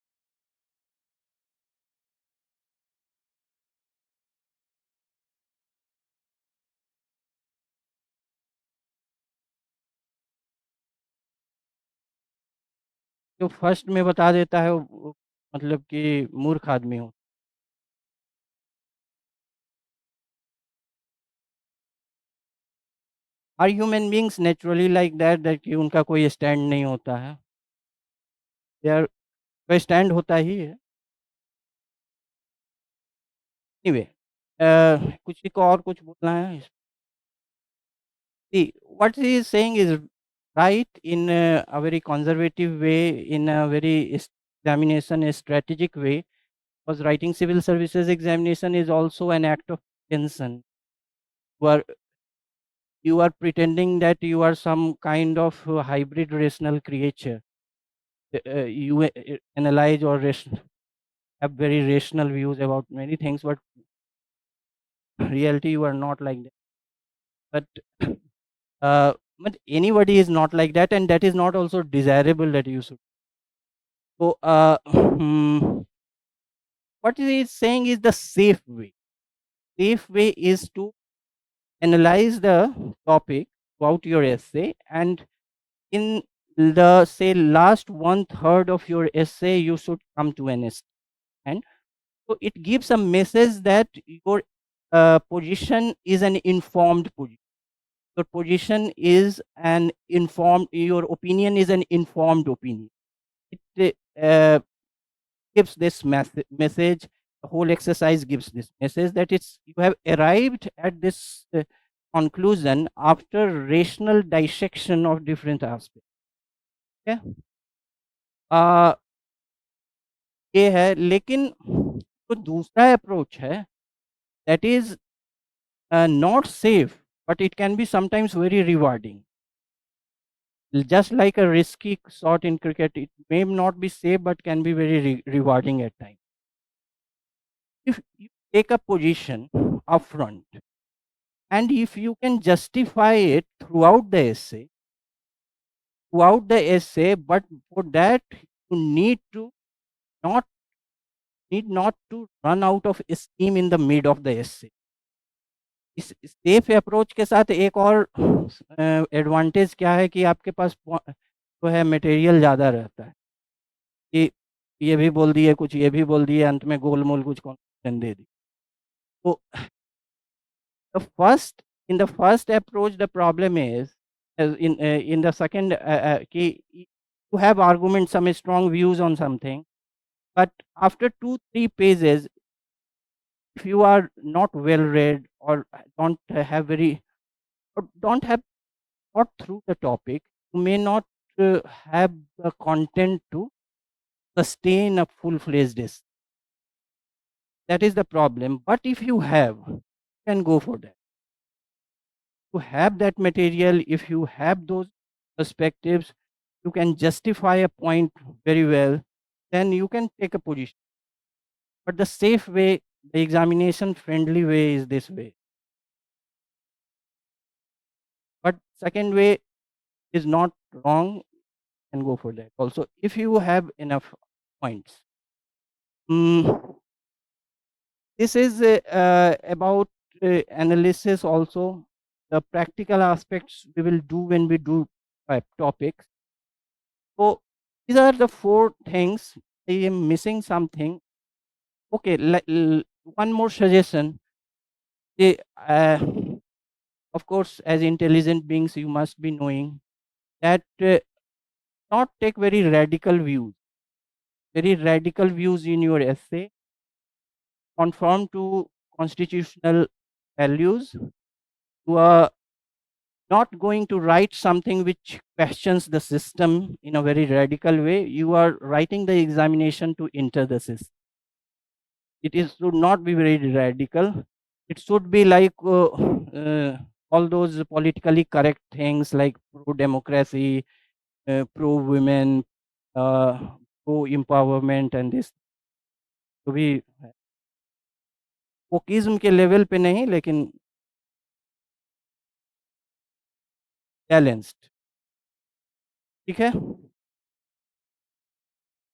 जो first में बता देता है मतलब कि मूर्ख आदमी हो. Are human beings naturally like that कि उनका कोई स्टैंड नहीं होता है? देयर का स्टैंड होता ही है. एनीवे कुछ को और कुछ बोलना है? See, what he is saying is right in a very conservative way, in a very examination, a strategic way, because writing civil services examination is also an act of tension. You are pretending that you are some kind of hybrid rational creature. You analyze or have very rational views about many things, but reality you are not like that. But anybody is not like that, and that is not also desirable that you should. So what he is saying is the safe way. Safe way is to analyze the topic throughout your essay, and in the say last one third of your essay you should come to an stand. So it gives a message that your position is an informed position. Your position is an informed, your opinion is an informed opinion. It gives this message. The whole exercise gives this message that it's you have arrived at this conclusion after rational dissection of different aspects. Okay? ये है, लेकिन जो दूसरा approach है that is not safe, but it can be sometimes very rewarding. Just like a risky shot in cricket, it may not be safe but can be very rewarding at times. If you take a position upfront, and if you can justify it throughout the essay, but for that you not need not to run out of steam in the mid of the essay. इस safe approach के साथ एक और advantage क्या है कि आपके पास जो है मटेरियल ज़्यादा रहता है कि ये भी बोल दिए, कुछ ये भी बोल दिए, अंत में गोल-मोल कुछ कन्क्लूजन दे दी. तो the first In the first approach, the problem is, in the second, you have arguments, some strong views on something, but after 2 3 pages, if you are not well read or don't have very or don't have thought through the topic, you may not have the content to sustain a full-fledged essay. That is the problem. But if you have, you can go for that. To have that material, if you have those perspectives, you can justify a point very well, then you can take a position. But the safe way, the examination friendly way is this way. But second way is not wrong, and go for that. Also, if you have enough points. Mm, this is about analysis also. The practical aspects we will do when we do topics. So these are the 4 things. I am missing something. Okay, one more suggestion. Eh, uh, of course, as intelligent beings, you must be knowing that not take very radical views. Very radical views in your essay. Conform to constitutional values. You are not going to write something which questions the system in a very radical way. You are writing the examination to enter the system. It is should not be very radical. It should be like all those politically correct things like pro democracy, pro women, uh, pro empowerment, and this to be wokeism के level पे नहीं, लेकिन balanced, ठीक है?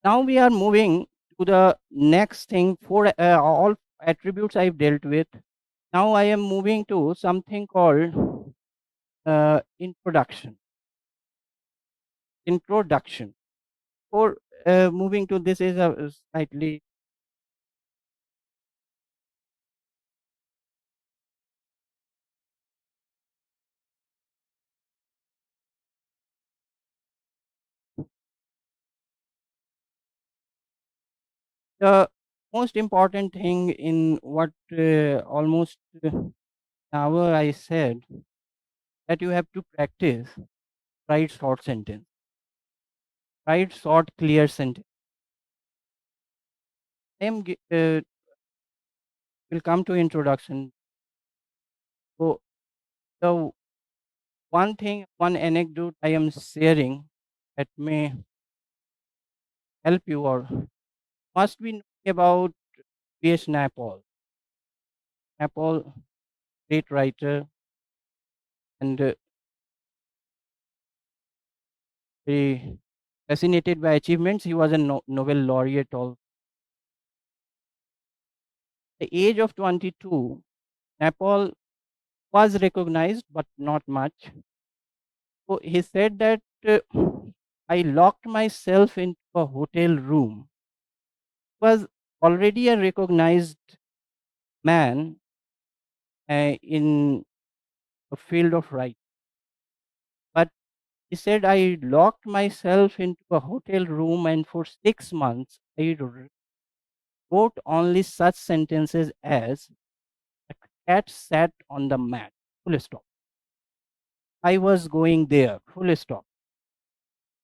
Now we are moving to the next thing. For all attributes I've dealt with. Now I am moving to something called introduction. Introduction. For moving to this is a slightly the most important thing in what almost an hour I said, that you have to practice write short sentence, write short clear sentence. I am will come to introduction. So the one thing, one anecdote I am sharing that may help you or must be knowing about B.S. Naipaul. Naipaul, great writer and very fascinated by achievements. He was a Nobel laureate. All the age of 22, Naipaul was recognized, but not much. So he said that I locked myself into a hotel room. He was already a recognized man in a field of writing. But he said, I locked myself into a hotel room and for 6 months I wrote only such sentences as a cat sat on the mat. Full stop. I was going there. Full stop.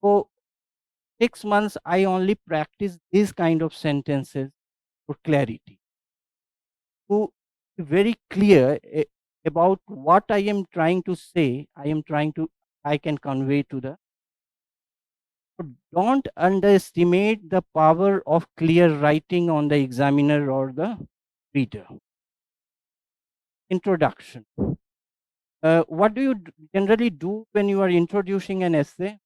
So 6 months I only practiced these kind of sentences for clarity. To be very clear about what I am trying to say, I can convey to the. So don't underestimate the power of clear writing on the examiner or the reader. Introduction. What do you generally do when you are introducing an essay?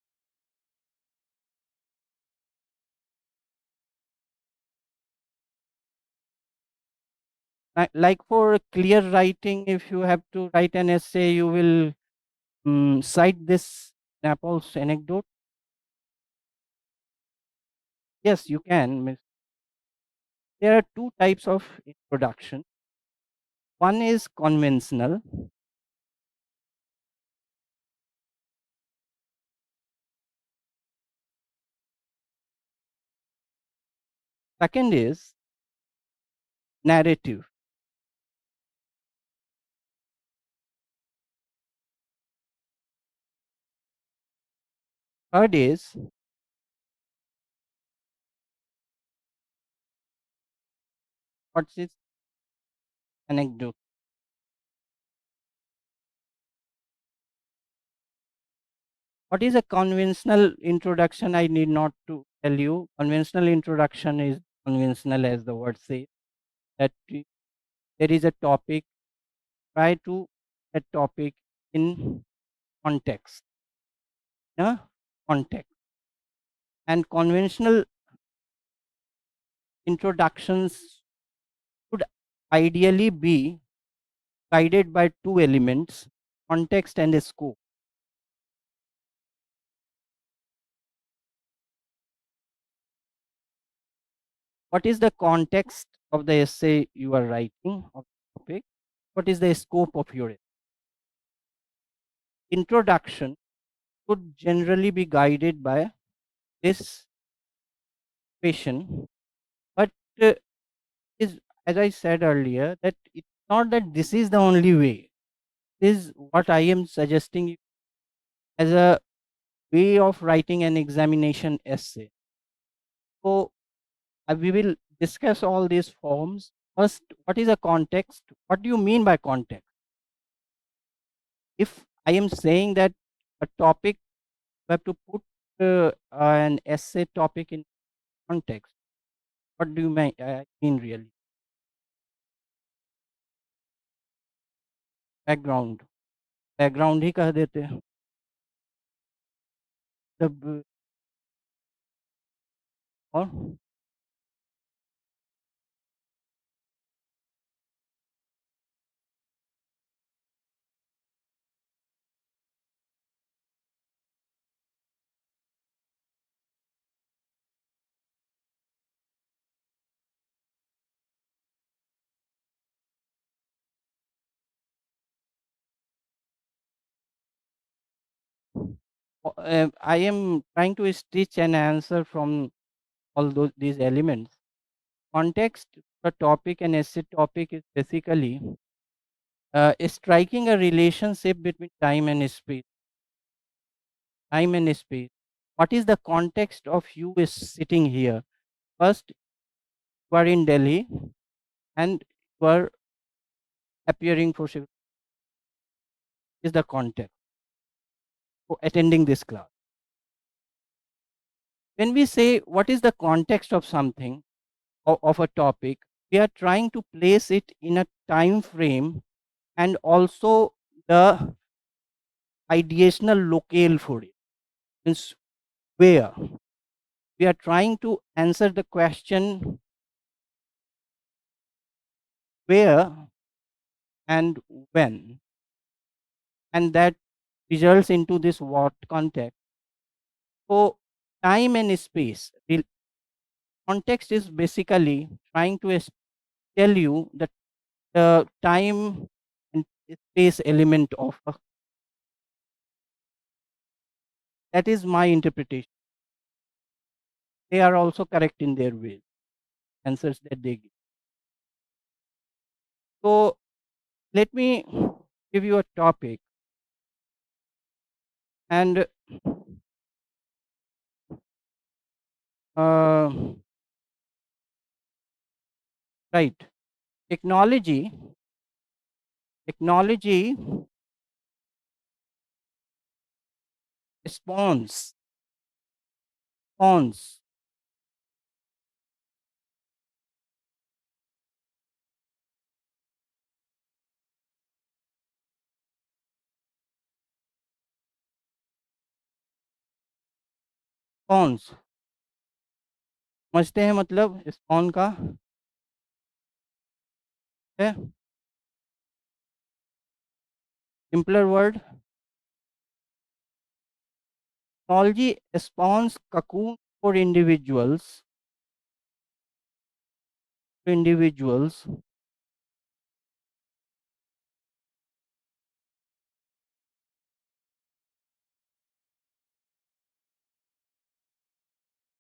Like for clear writing, if you have to write an essay, you will cite this Naples anecdote. Yes, you can. There are 2 types of introduction. One is conventional. Second is narrative. Third is what is anecdote. What is a conventional introduction? I need not to tell you. Conventional introduction is conventional as the word says, that there is a topic, try to that topic in context. Yeah? Context. And conventional introductions should ideally be guided by two elements, context and scope. What is the context of the essay you are writing of the topic? What is the scope of your introduction? Should generally be guided by this question, but uh, is, as I said earlier, that it's not that this is the only way. This is what I am suggesting as a way of writing an examination essay. So we will discuss all these forms. First, what is a context? What do you mean by context? If I am saying that a topic, you have to put an essay topic in context, what do you mean really? Background background ही कह देते हैं जब और I am trying to stitch an answer from all these elements. Context, the topic and essay topic is basically striking a relationship between time and space. Time and space. What is the context of you is sitting here? First, you are in Delhi and you are appearing for is the context for attending this class. When we say what is the context of something, of a topic, we are trying to place it in a time frame and also the ideational locale for it. Means where we are trying to answer the question where and when, and that results into this what context. So time and space. The context is basically trying to tell you that the time and space element of that is my interpretation. They are also correct in their way, answers that they give. So let me give you a topic and uh, right, technology technology spawns spawns spawns समझते हैं मतलब spawn का है simpler word technology spawns cocoon for individuals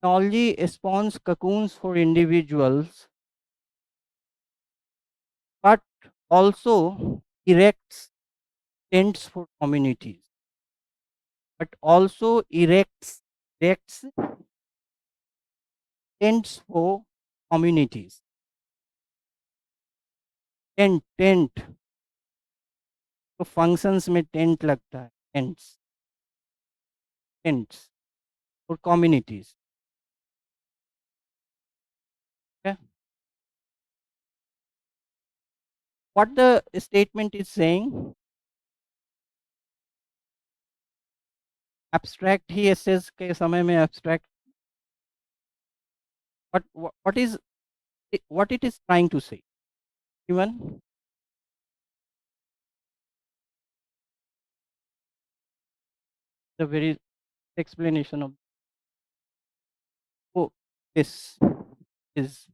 Technology spawns cocoons for individuals, but also erects tents for communities. But also erects tents for communities. Tent तो functions में tent लगता है, tents for communities. What the statement is saying, abstract ही essays के समय में abstract, but what it is trying to say, even the very explanation of, oh, this is,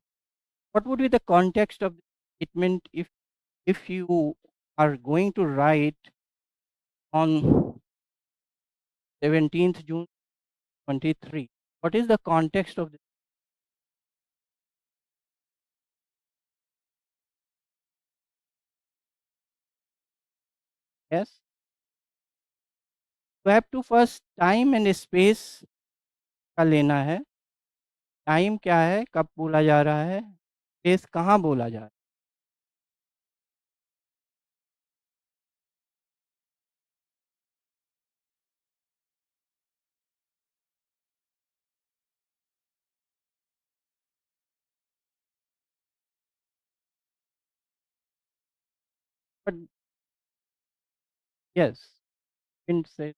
what would be the context of the statement if you are going to write on 17th June 23, what is the context of this? Yes, you have to first time and space का लेना है. Time क्या है, कब बोला जा रहा है, स्पेस कहाँ बोला जा रहा है. बट यस, इन से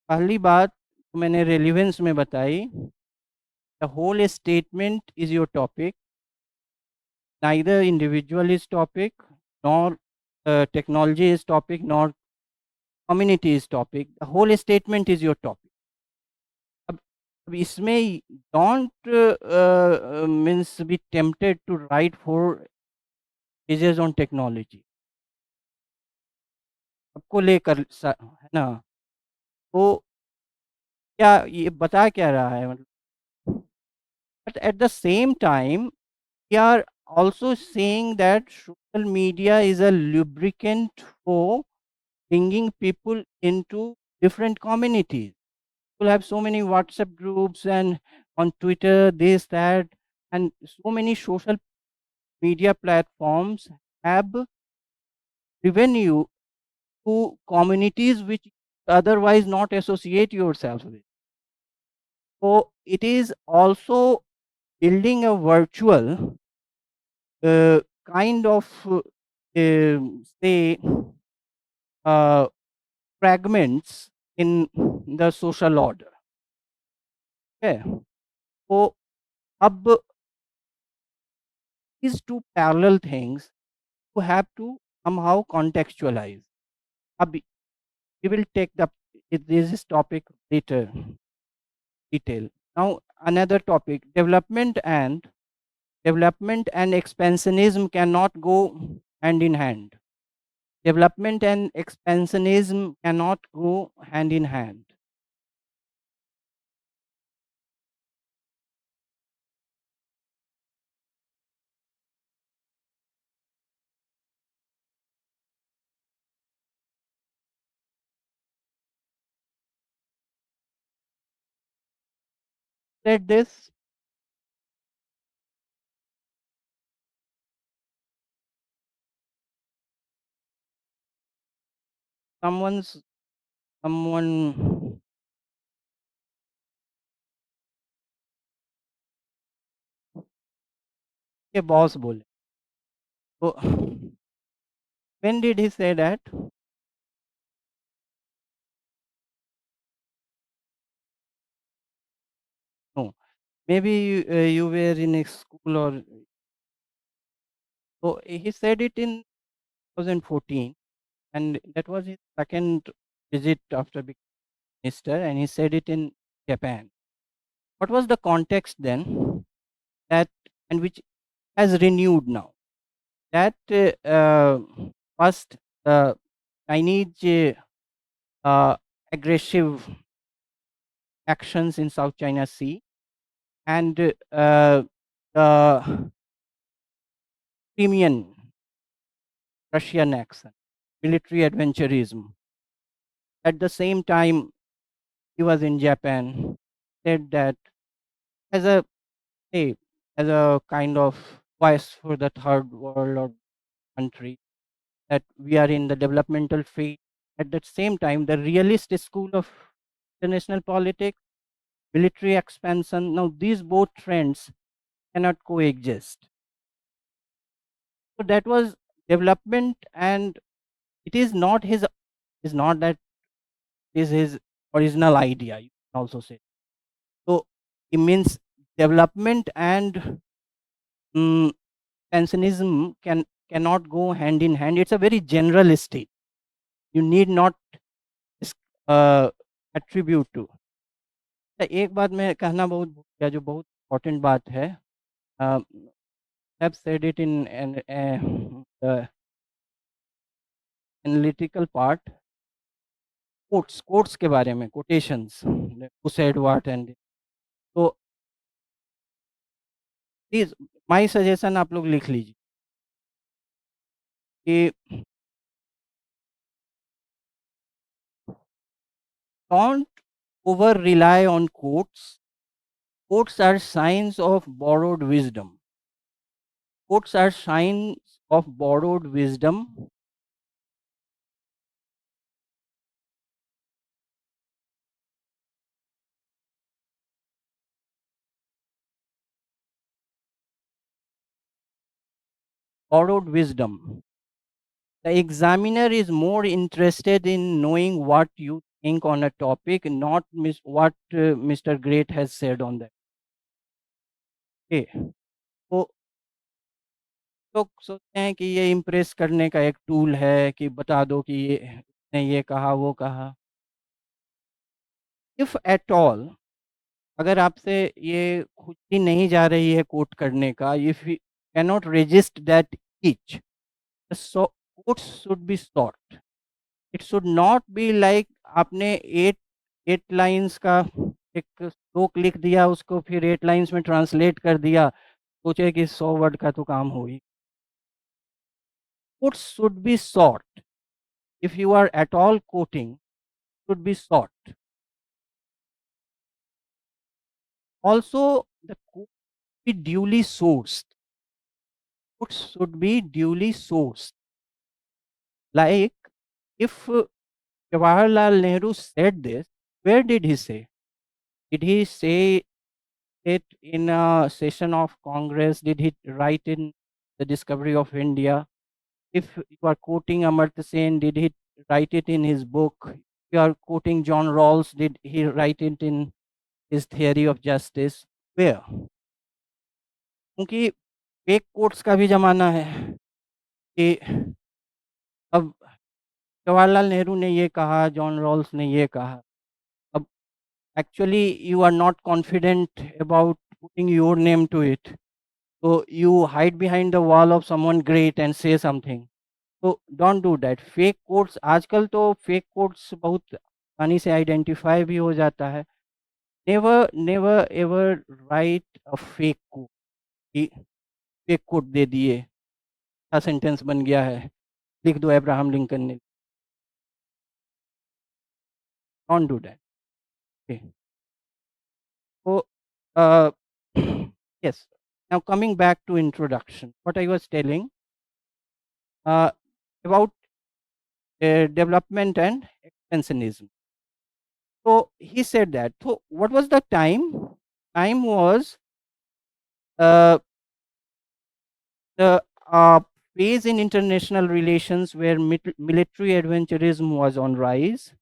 पहली बात तो मैंने रेलिवेंस में बताई, the whole statement is your topic, neither individual is topic, nor technology is topic, nor community is topic, the whole statement is your topic. अब इसमें don't means be tempted to write 4 pages on technology, सबको लेकर है ना. तो क्या ये बता क्या रहा है, मतलब, but at the same time we are also saying that social media is a lubricant for bringing people into different communities. People have so many WhatsApp groups and on Twitter, this, that, and so many social media platforms have driven you to communities which otherwise not associate yourself with. So it is also building a virtual kind of say uh, fragments in the social order. Okay, so अब these two parallel things you have to somehow contextualize. अब we will take this topic later detail. Now another topic, development and expansionism cannot go hand in hand. Development and expansionism cannot go hand in hand. Said this, someone के boss बोले. तो when did he say that? No, maybe you were in a school or so. He said it in 2014, and that was his second visit after becoming minister, and he said it in Japan. What was the context then? That, and which has renewed now. That first the Chinese aggressive actions in South China Sea, and the Crimean Russian action, military adventurism. At the same time, he was in Japan, said that as a hey, as a kind of voice for the third world or country, that we are in the developmental phase. At the same time, the realist school of international politics, military expansion. Now, these both trends cannot coexist. So that was development, and it is not his. Is not that is his original idea. You can also say so. It means development and mm, expansionism cannot go hand in hand. It's a very general state. You need not इस attribute to एक बात मैं कहना बहुत भूल गया जो बहुत इम्पोर्टेंट बात है have said it in the analytical part quotes के बारे में quotations who said what and तो प्लीज माय सजेशन आप लोग लिख लीजिए कि don't over rely on quotes are signs of borrowed wisdom quotes are signs of borrowed wisdom borrowed wisdom. The examiner is more interested in knowing what you think on a topic, not what Mr. Great has said on that. Okay. तो लोग सोचते हैं कि ये impress करने का एक tool है कि बता दो कि ये कहा वो कहा इफ एट ऑल अगर आपसे ये खुद ही नहीं जा रही है कोट करने का if you cannot resist that etch so quotes should be sort it should not be like आपने एट एट लाइंस का एक श्लोक लिख दिया उसको फिर 8 लाइंस में ट्रांसलेट कर दिया सोचे कि 100 वर्ड का तो काम हो ही quotes should be short if you are at all quoting should be short also the quote be duly sourced quotes should be duly sourced like if Jawaharlal Nehru said this where did he say did he say it in a session of Congress? Did he write in the discovery of India? If you are quoting Amartya Sen, did he write it in his book? If you are quoting John Rawls, did he write it in his theory of justice? Where? क्योंकि fake quotes का भी जमाना है कि अब जवाहरलाल नेहरू ने ये कहा जॉन रॉल्स ने ये कहा अब actually you are not confident about putting your name to it so you hide behind the wall of someone great and say something so don't do that fake quotes आजकल तो fake quotes बहुत आसानी से identify भी हो जाता है never ever write a fake quote कि fake quote दे दिए अच्छा सेंटेंस बन गया है लिख दो अब्राहम लिंकन ने don't do that okay so uh, yes now coming back to introduction what I was telling uh, about development and expansionism. So he said that. So what was the time? Time was uh, the phase in international relations where military adventurism was on rise.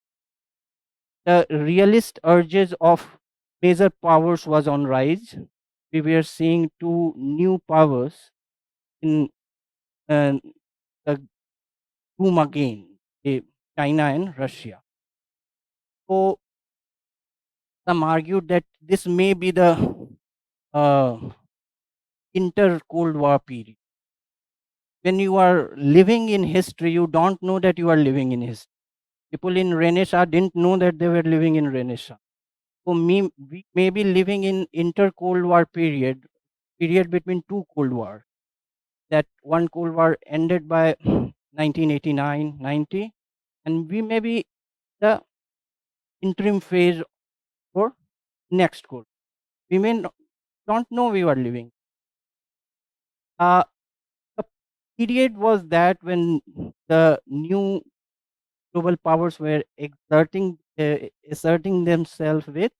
The realist urges of major powers was on rise. We were seeing two new powers in uh, the room again, China and Russia. So some argued that this may be the uh, inter Cold War period. When you are living in history, you don't know that you are living in history. People in Renaissance didn't know that they were living in Renaissance. So we may be living in inter-Cold War period between two Cold Wars. That one Cold War ended by 1989, 90, and we may be the interim phase for next Cold. We may don't know we were living. Uh, the period was that when the new global powers were asserting themselves with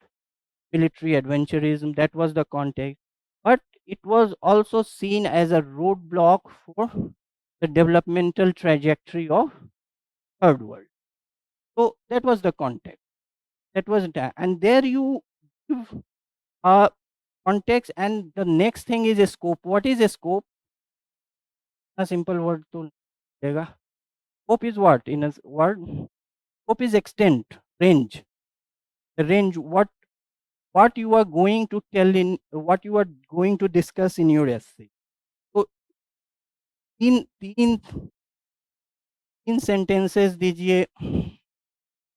military adventurism. That was the context. But it was also seen as a roadblock for the developmental trajectory of third world. So that was the context. That was that. And there you give a context, and the next thing is a scope. What is a scope? A simple word to देगा. Scope is what? In a word, scope is extent, range. The range, what you are going to tell in what you are going to discuss in your essay. So तीन तीन sentences दीजिए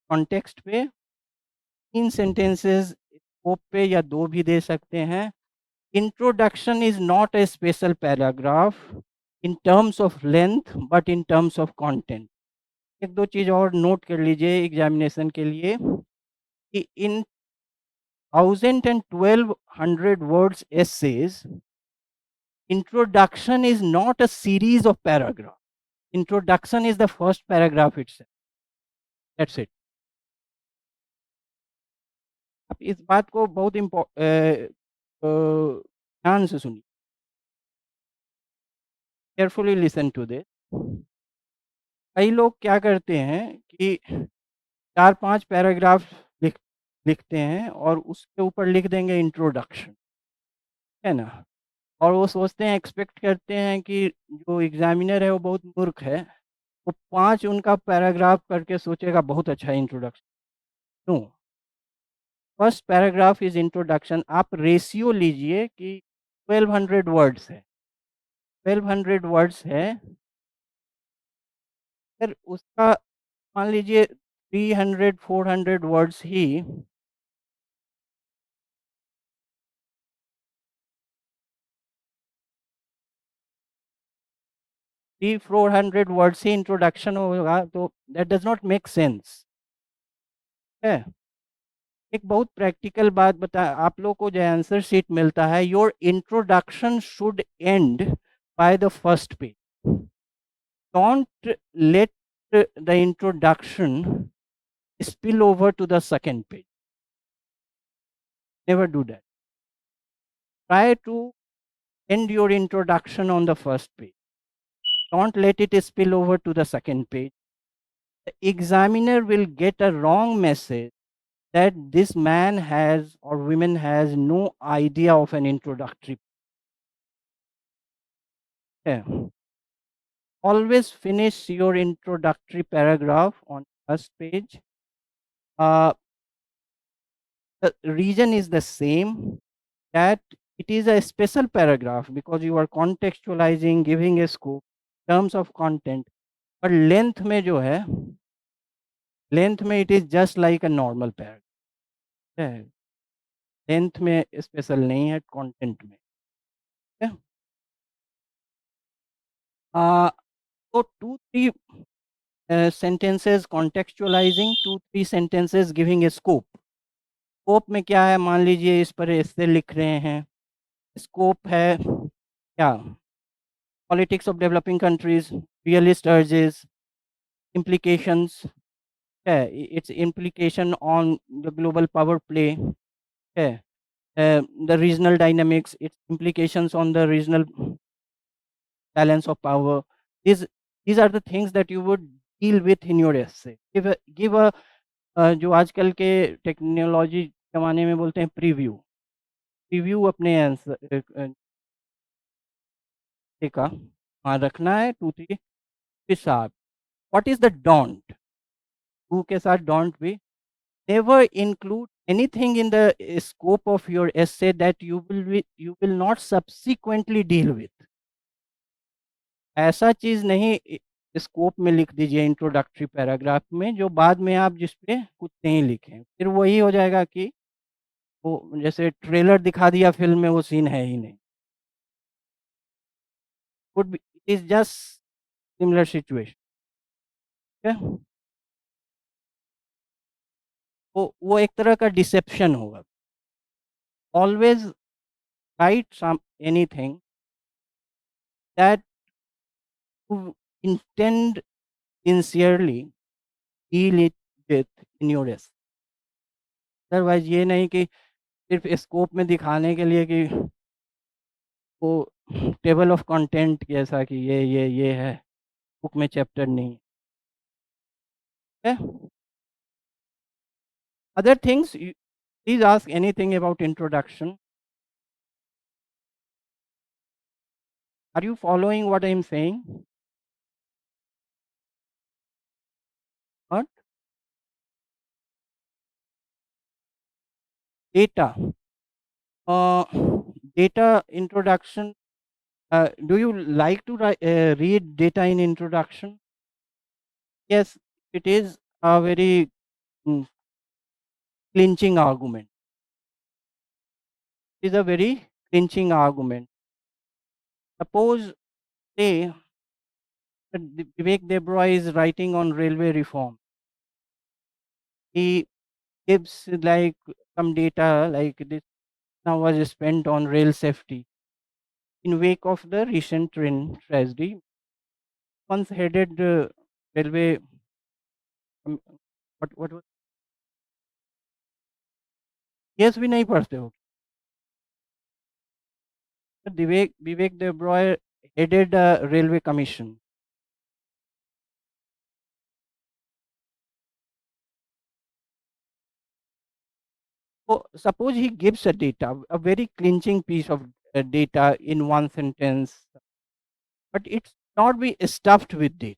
context पे, तीन sentences scope पे, या दो भी दे सकते हैं. Introduction is not a special paragraph in terms of length but in terms of content. एक दो चीज़ और नोट कर लीजिए एग्जामिनेशन के लिए कि इन 1000 and 1200 words essays, introduction is not a series of paragraphs. Introduction is the first paragraph itself. That's it. आप इस बात को बहुत ध्यान से सुनिए. Carefully listen to this. कई लोग क्या करते हैं कि 4-5 पैराग्राफ लिखते हैं और उसके ऊपर लिख देंगे इंट्रोडक्शन, है ना? और वो सोचते हैं, एक्सपेक्ट करते हैं कि जो एग्जामिनर है वो बहुत मूर्ख है, वो 5 उनका पैराग्राफ करके सोचेगा बहुत अच्छा introduction. No, first paragraph is introduction. आप रेशियो लीजिए कि 1200 वर्ड्स है, 1200 वर्ड्स है, फिर उसका मान लीजिए 300-400 वर्ड्स ही 300-400 वर्ड्स ही इंट्रोडक्शन होगा, तो that does not make sense. है, एक बहुत प्रैक्टिकल बात बता, आप लोग को जो आंसर शीट मिलता है, your introduction should and by the first page. Don't let the introduction spill over to the second page. Never do that. Try to end your introduction on the first page. Don't let it spill over to the second page. The examiner will get a wrong message that this man has or woman has no idea of an introductory. Yeah. Always finish your introductory paragraph on first page. The reason is the same, that it is a special paragraph because you are contextualizing, giving a scope, terms of content. But length में जो है, length में it is just like a normal paragraph. है, length में special नहीं है, content में. है. So 2-3 sentences contextualizing, 2-3 sentences giving a scope. Scope में क्या है, मान लीजिए इस पर ऐसे लिख रहे हैं. Scope है क्या? Politics of developing countries, realist urges, implications, its implication on the global power play, the regional dynamics, its implications on the regional balance of power. These are the things that you would deal with in your essay. Give a जो आजकल के technology जमाने में बोलते हैं preview अपने answer का हाँ रखना है. 2-3 के साथ व्हाट इज द डोंट, 2 के साथ डोंट भी. Never include anything in the scope of your essay that you will not subsequently deal with. ऐसा चीज नहीं स्कोप में लिख दीजिए इंट्रोडक्टरी पैराग्राफ में जो बाद में आप जिस पे कुछ नहीं लिखें, फिर वही हो जाएगा कि वो जैसे ट्रेलर दिखा दिया फ़िल्म में, वो सीन है ही नहीं। Could be it is just similar situation, ठीक है? वो एक तरह का डिसेप्शन होगा। Always write some anything that you intend sincerely deal it with in your essay। Otherwise ये नहीं कि सिर्फ़ स्कोप में दिखाने के लिए कि वो टेबल ऑफ कंटेंट जैसा कि ये है, बुक में चैप्टर नहीं है। Other things please ask anything about introduction. Are you following what I am saying? What? Data, uh, data introduction. Do you like to read data in introduction? Yes, it is a very mm, clinching argument. It is a very clinching argument. Suppose, say, that Vivek Debroy is writing on railway reform. He gives like some data like this now was spent on rail safety in wake of the recent train tragedy. Once headed railway, um, what was, yes भी नहीं पढ़ते हो? Vivek Debroy headed a railway commission. So suppose he gives a data, a very clinching piece of data in one sentence, but it's not be stuffed with data.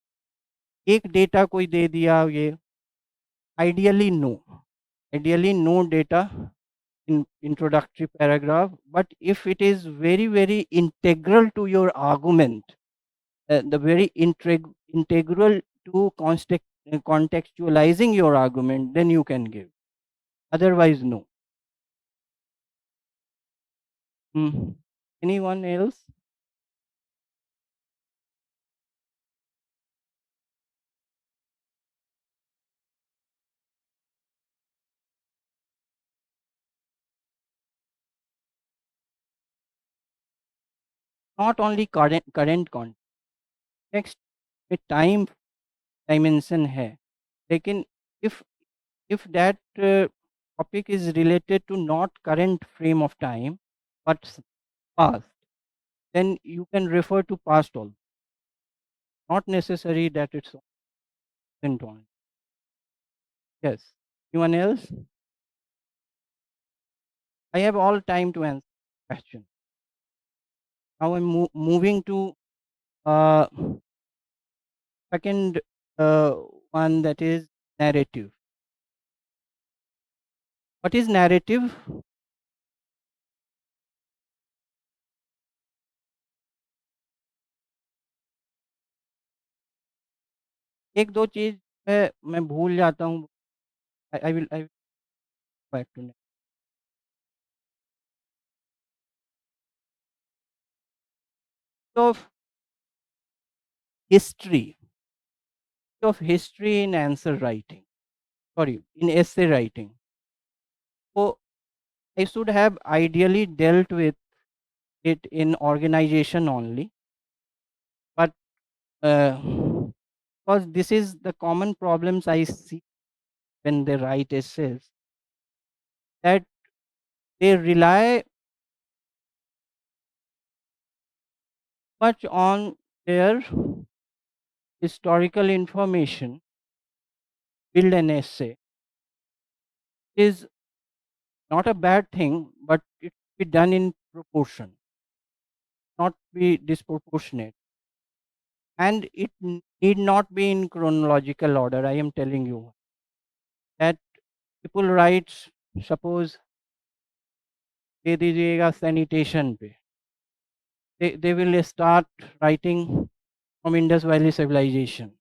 एक data कोई दे दिया ये, ideally no data in introductory paragraph, but if it is very integral to your argument, the very integral to contextualizing your argument, then you can give. Otherwise, no. Anyone else? Not only current context में time dimension है, लेकिन if that topic is related to not current frame of time but past, then you can refer to past also. Not necessary that it's present on. Yes. Anyone else? I have all time to answer the question. Now I'm moving to uh, second one, that is narrative. What is narrative? एक दो चीज़ है मैं भूल जाता हूँ। I will back to next. Of history, of history in answer writing. Sorry, in essay writing. So I should have ideally dealt with it in organization only, but because this is the common problems I see when they write essays, that they rely much on their historical information, build an essay. Is not a bad thing, but it should be done in proportion, not be disproportionate. And it need not be in chronological order. I am telling you that people write, suppose दे दीजिएगा sanitation पे, they will start writing from Indus Valley civilization,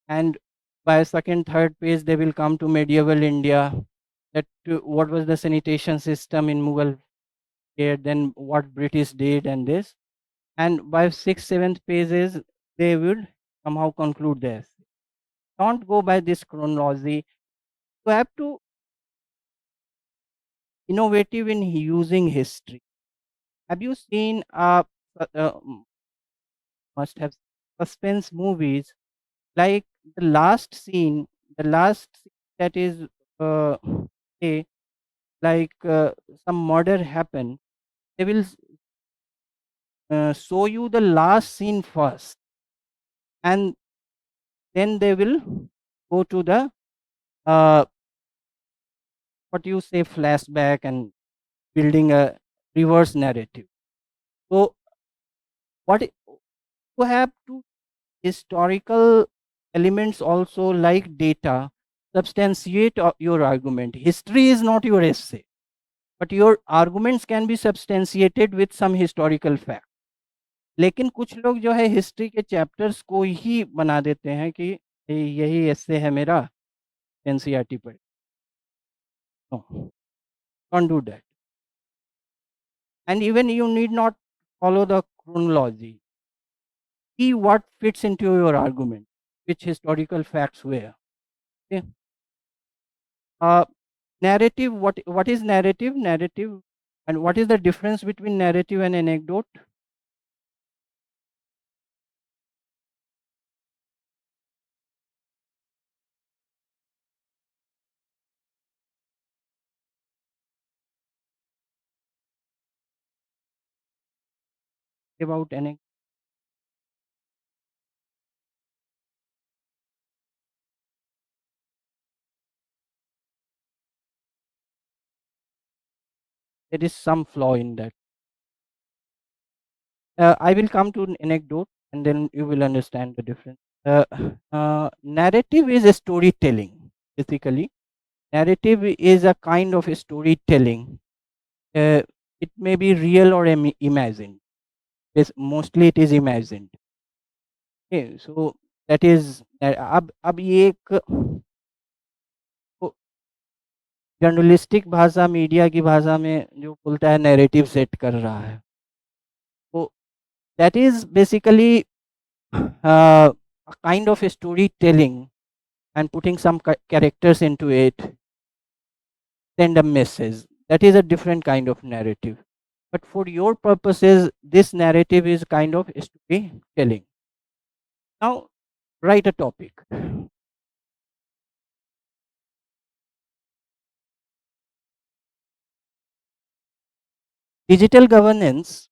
and by second third page they will come to medieval India, that what was the sanitation system in Mughal period, then what British did and this. And by 6th, 7th pages, they would somehow conclude this. Don't go by this chronology. You have to innovative in using history. Have you seen must have suspense movies like the last scene that is uh, say like some murder happened, they will show you the last scene first, and then they will go to the uh, what you say flashback and building a reverse narrative. So what you have to historical elements also like data substantiate your argument. History is not your essay, but your arguments can be substantiated with some historical fact. लेकिन कुछ लोग जो है history के chapters को ही बना देते हैं कि यही ऐसे है मेरा एनसीईआरटी पर. No, don't do that. And even you need not follow the chronology. See what fits into your argument, which historical facts were. Okay. Uh, Narrative. What is narrative? Narrative, and what is the difference between narrative and anecdote? About anecdote. There is some flaw in that. I will come to an anecdote and then you will understand the difference. Narrative is a storytelling. Basically, narrative is a kind of a storytelling. It may be real or imagined. Yes, mostly it is imagined. Okay, so that is अब ये एक journalistic भाषा media की भाषा में जो बोलता है नैरेटिव सेट कर रहा है, तो that is basically a kind of a storytelling and putting some characters into it, send a message. That is a different kind of narrative. But for your purposes, this narrative is kind of storytelling. Now, write a topic. Digital governance.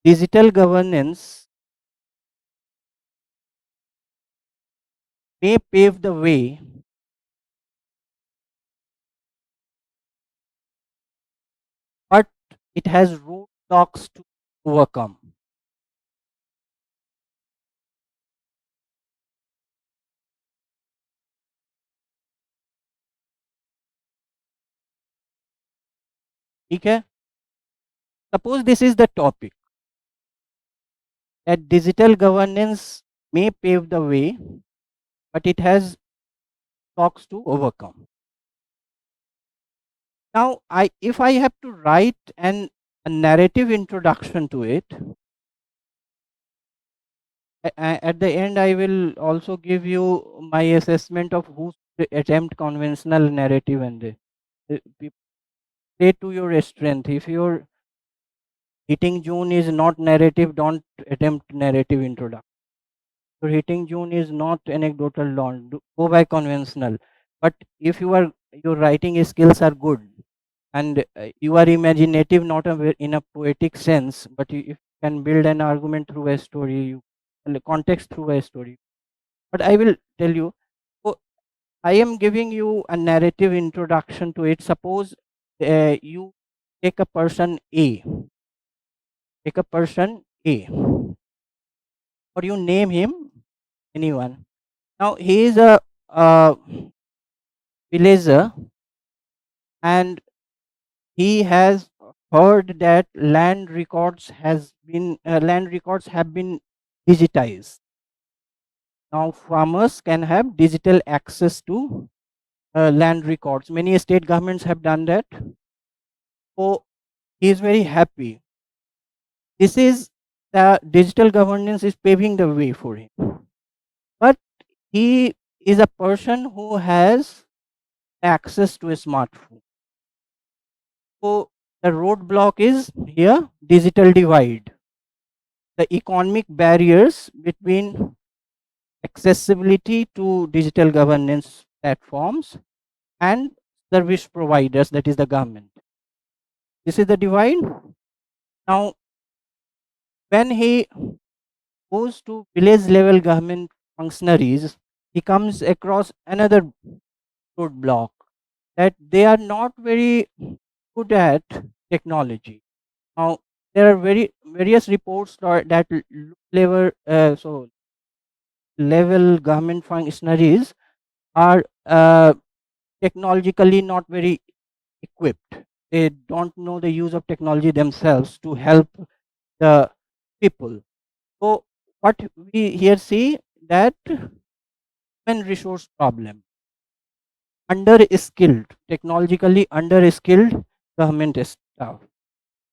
Digital governance may pave the way, but it has roadblocks to overcome. ठीक है? Suppose this is the topic that digital governance may pave the way, but it has talks to overcome. Now, if I have to write a narrative introduction to it, at the end I will also give you my assessment of who attempt conventional narrative and play to your strength. If your hitting June is not narrative, don't attempt narrative introduction. Your hitting June is not anecdotal, don't go by conventional. But if your writing skills are good and you are imaginative, not in a poetic sense, but if you can build an argument through a story, context through a story. But I will tell you, so I am giving you a narrative introduction to it. Suppose you take a person A, take a person A, or you name him anyone. Now he is a villager, and he has heard that land records have been digitized. Now farmers can have digital access to land records. Many state governments have done that. So he is very happy. This is the digital governance is paving the way for him. But he is a person who has access to a smartphone. So the roadblock is here digital divide. The economic barriers between accessibility to digital governance platforms and service providers, that is the government. This is the divide. Now, when he goes to village level government functionaries, he comes across another roadblock that they are not very good at technology. Now, there are various reports that level government functionaries are technologically not very equipped. They don't know the use of technology themselves to help the people. So what we here see that human resource problem, under skilled, technologically under skilled government staff.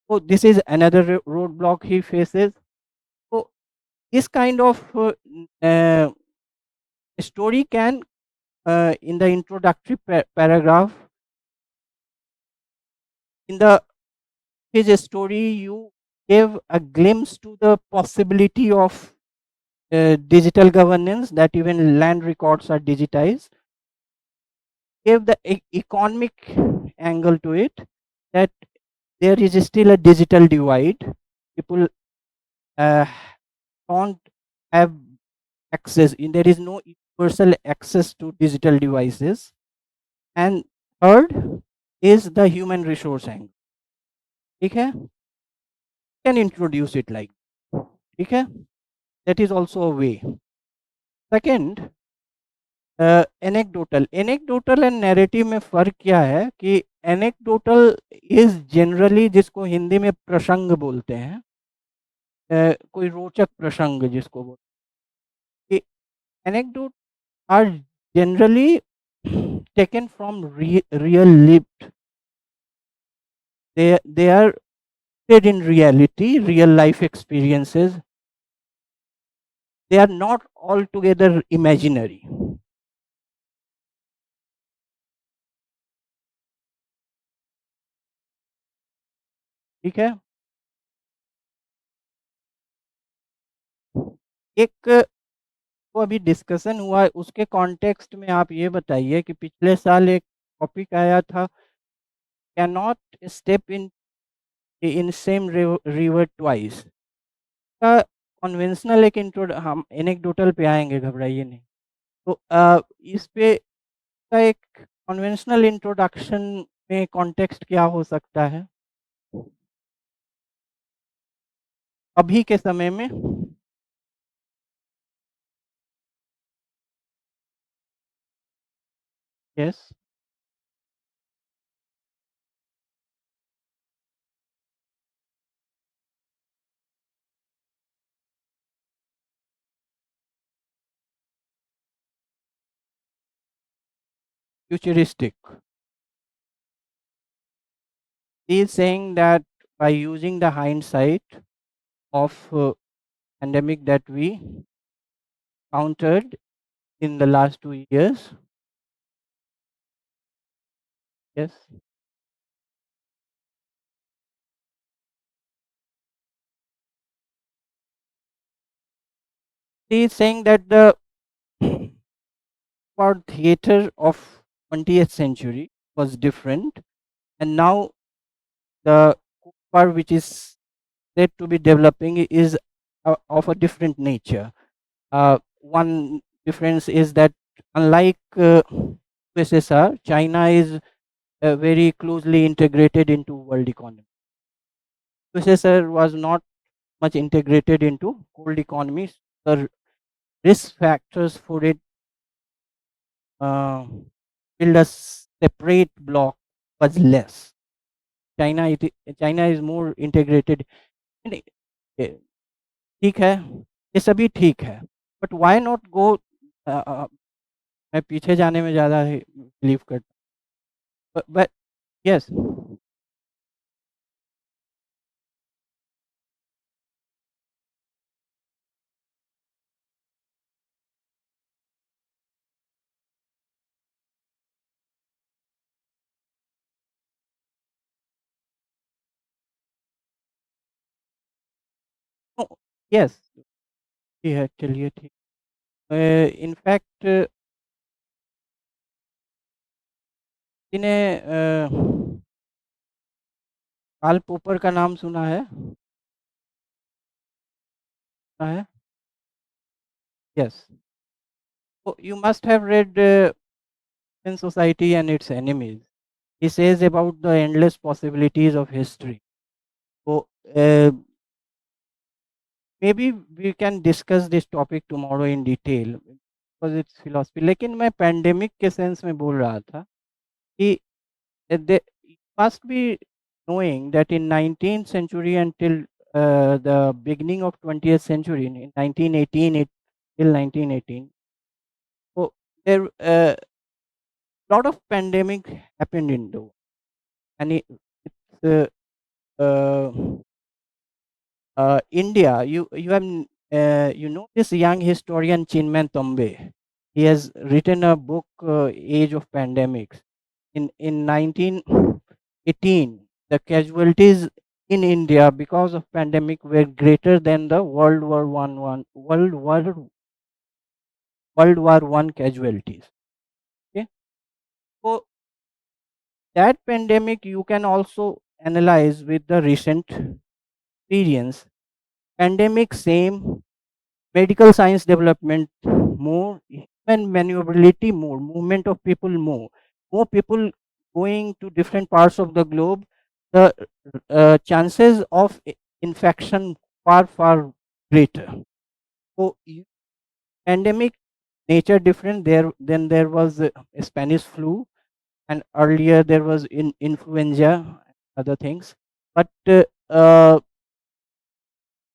So this is another roadblock he faces. So this kind of story can in the introductory paragraph, in the his story you gave a glimpse to the possibility of digital governance, that even land records are digitized, gave the economic angle to it, that there is still a digital divide. People uh, don't have access, there is no universal access to digital devices. And third is the human resource angle. ठीक है, can introduce it like, ठीक है, that is also a way. Second, anecdotal and narrative में फ़र्क क्या है कि anecdotal is generally, जिसको हिंदी में प्रसंग बोलते हैं, कोई रोचक प्रसंग जिसको बोलते हैं, anecdote are generally taken from real lived, they are rooted in reality, real life experiences, they are not altogether imaginary. ठीक है, एक वो अभी डिस्कशन हुआ है, उसके कॉन्टेक्स्ट में आप ये बताइए कि पिछले साल एक टॉपिक आया था, can not step in same river twice का कन्वेंशनल एक इंट्रो, हम एनेक्डोटल पे आएंगे, घबराइए नहीं। तो इस पे का एक कन्वेंशनल इंट्रोडक्शन में कॉन्टेक्स्ट क्या हो सकता है अभी के समय में? Yes, futuristic. He is saying that by using the hindsight of pandemic that we countered in the last 2 years. Yes, he is saying that the for theater of 20th century was different, and now the part which is said to be developing is of a different nature. One difference is that unlike USSR, China is very closely integrated into world economy. USSR was not much integrated into world economy. The risk factors for it uh, build a separate block was less. China is more integrated. नहीं, ठीक है, ये सभी ठीक है, but why not go मैं पीछे जाने में ज़्यादा बिलीव करता हूँ, बट यस। यस, ये है, चलिए ठीक। इनफैक्ट इन्हें कार्ल पोपर का नाम सुना है? सुना है? Yes. So you must have read In Society and Its Enemies. He says about the endless possibilities of history. So maybe we can discuss this topic tomorrow in detail because it's philosophy. लेकिन मैं pandemic के sense में बोल रहा था कि they must be knowing that in 19th century until the beginning of 20th century, in 1918 till 1918, so there lot of pandemic happened in the world, and it's uh, India. You have you know this young historian Chinman Tombe. He has written a book, Age of Pandemics. In 1918, the casualties in India because of pandemic were greater than the World War One casualties. Okay, so that pandemic you can also analyze with the recent experience. Pandemic same, medical science development more, human maneuverability more, movement of people more people going to different parts of the globe, the chances of infection far greater. So pandemic nature different there. Then there was Spanish flu, and earlier there was influenza, other things, but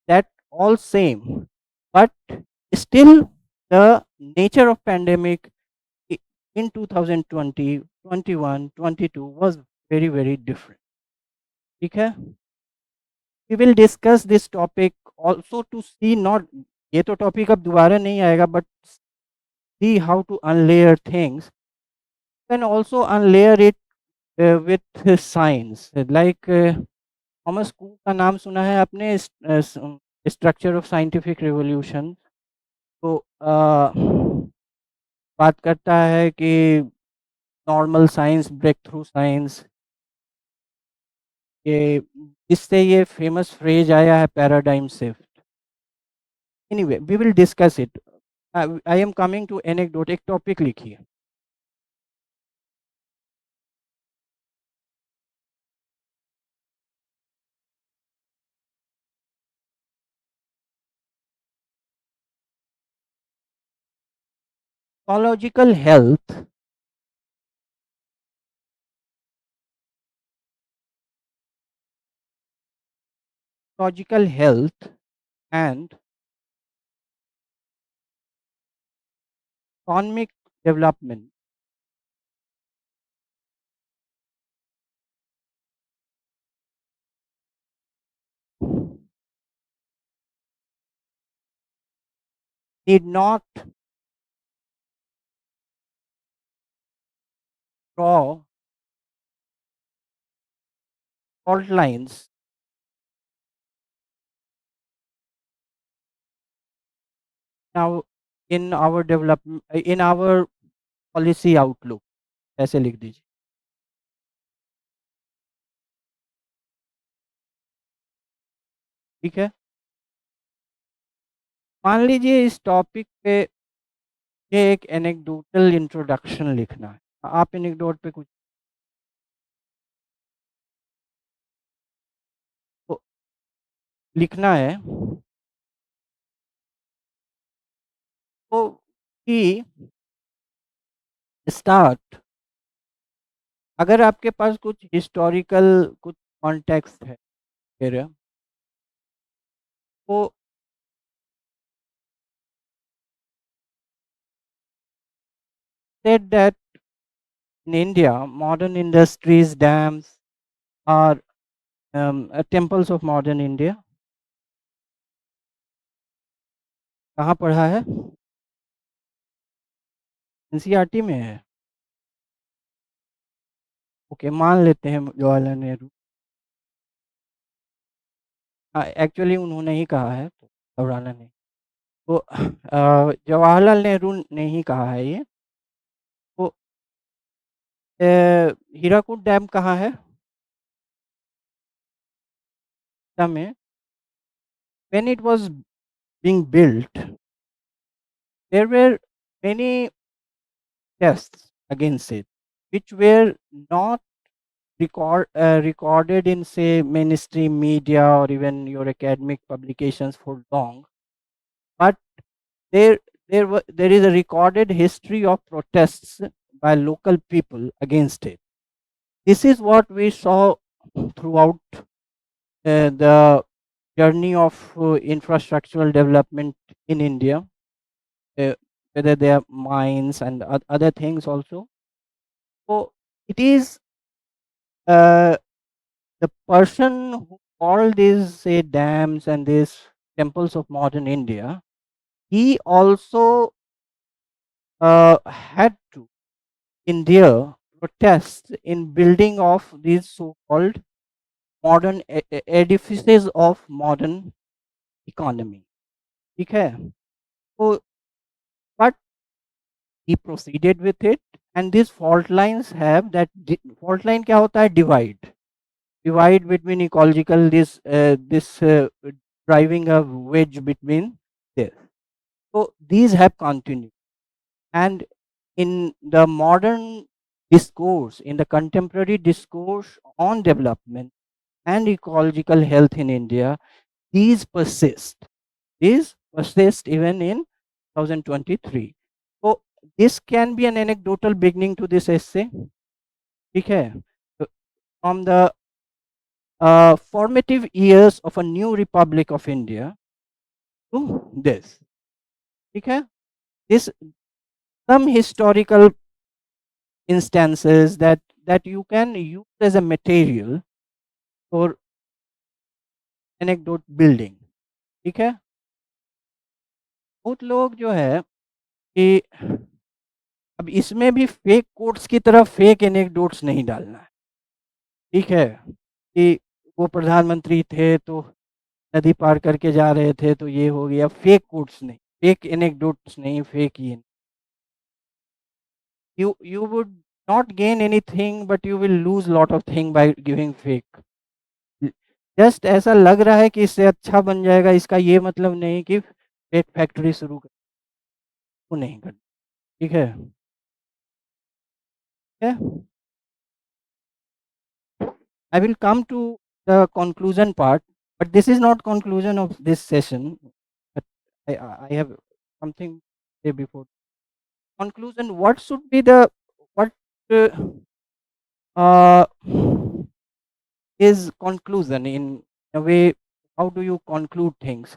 that all same, but still the nature of pandemic in 2020, 21, 22 was very different. ठीक है? We will discuss this topic also to see, not ये तो topic अब दोबारा नहीं आएगा, but see how to unlayer things. Can also unlayer it with science, like Thomas Kuhn का नाम सुना है आपने? Structure of scientific revolution. तो बात करता है कि normal science, breakthrough science, ये इससे ये फेमस फ्रेज आया है, paradigm shift. Anyway we will discuss it. I am coming to anecdote. एक टॉपिक लिखिए, psychological health, psychological health and economic development need not draw fault lines now in our development, in our policy outlook. ऐसे लिख दीजिए। ठीक है, मान लीजिए इस टॉपिक पे ये एक एनेक्डोटल इंट्रोडक्शन लिखना है। आप एनेक्डोट पे कुछ तो लिखना है, तो कि स्टार्ट, अगर आपके पास कुछ हिस्टोरिकल कुछ कॉन्टेक्स्ट है फिर, तो said that in India, modern industries, dams are temples of modern India. कहाँ पढ़ा है? एनसीईआरटी में है। ओके, मान लेते हैं जवाहरलाल नेहरू। हाँ, एक्चुअली उन्होंने ही कहा है, तो घबराना नहीं। तो जवाहरलाल नेहरू ने ही कहा है ये। तो हीराकुद डैम कहाँ है? में when it was being built, there were many tests against it, which were not recorded in, say, mainstream media or even your academic publications for long. But there, there is a recorded history of protests by local people against it. This is what we saw throughout the journey of infrastructural development in India, uh, whether they are mines and other things also. So it is uh, the person who called these, say, dams and these temples of modern India. He also had to endure protests in building of these so-called modern edifices of modern economy. ठीक है? So, but he proceeded with it, and these fault lines have that fault line क्या होता है? Divide between ecological, this driving a wedge between this. So these have continued, and in the modern discourse, in the contemporary discourse on development and ecological health in India, these persist. These persist even in 2023. So this can be an anecdotal beginning to this essay. ठीक है? So, from the formative years of a new Republic of India to this. ठीक है? This some historical instances that you can use as a material for anecdote building. ठीक है? बहुत लोग जो है कि अब इसमें भी फेक कोट्स की तरह फेक एनेक्डोट्स नहीं डालना है। ठीक है? कि वो प्रधानमंत्री थे तो नदी पार करके जा रहे थे तो ये हो गया, फेक कोट्स नहीं, फेक एनेक्डोट्स नहीं, फेक ये। You would not gain anything, but you will lose lot of thing by giving fake. Just ऐसा लग रहा है कि इससे अच्छा बन जाएगा, इसका ये मतलब नहीं कि फेक फैक्ट्री शुरू कर, वो नहीं कर। ठीक है? I will come to the conclusion part, but this is not conclusion of this session. But I have something to say before conclusion. What should be the what uh, uh, is conclusion in a way? How do you conclude things?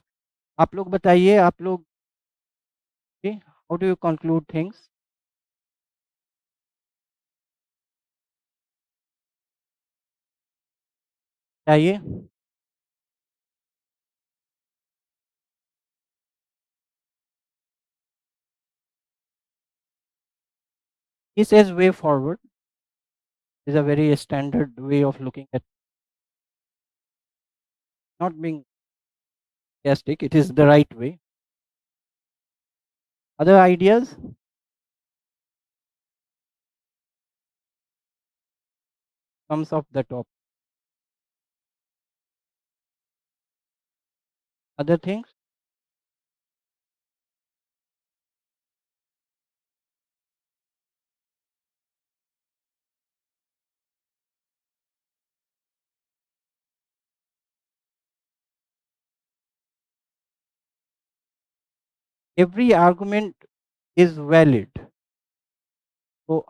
आप लोग बताइए, आप लोग, okay, how do you conclude things? बताइए. He says way forward is a very standard way of looking at, not being sarcastic. It is the right way. Other ideas? Comes off the top. Other things? Every argument is valid. So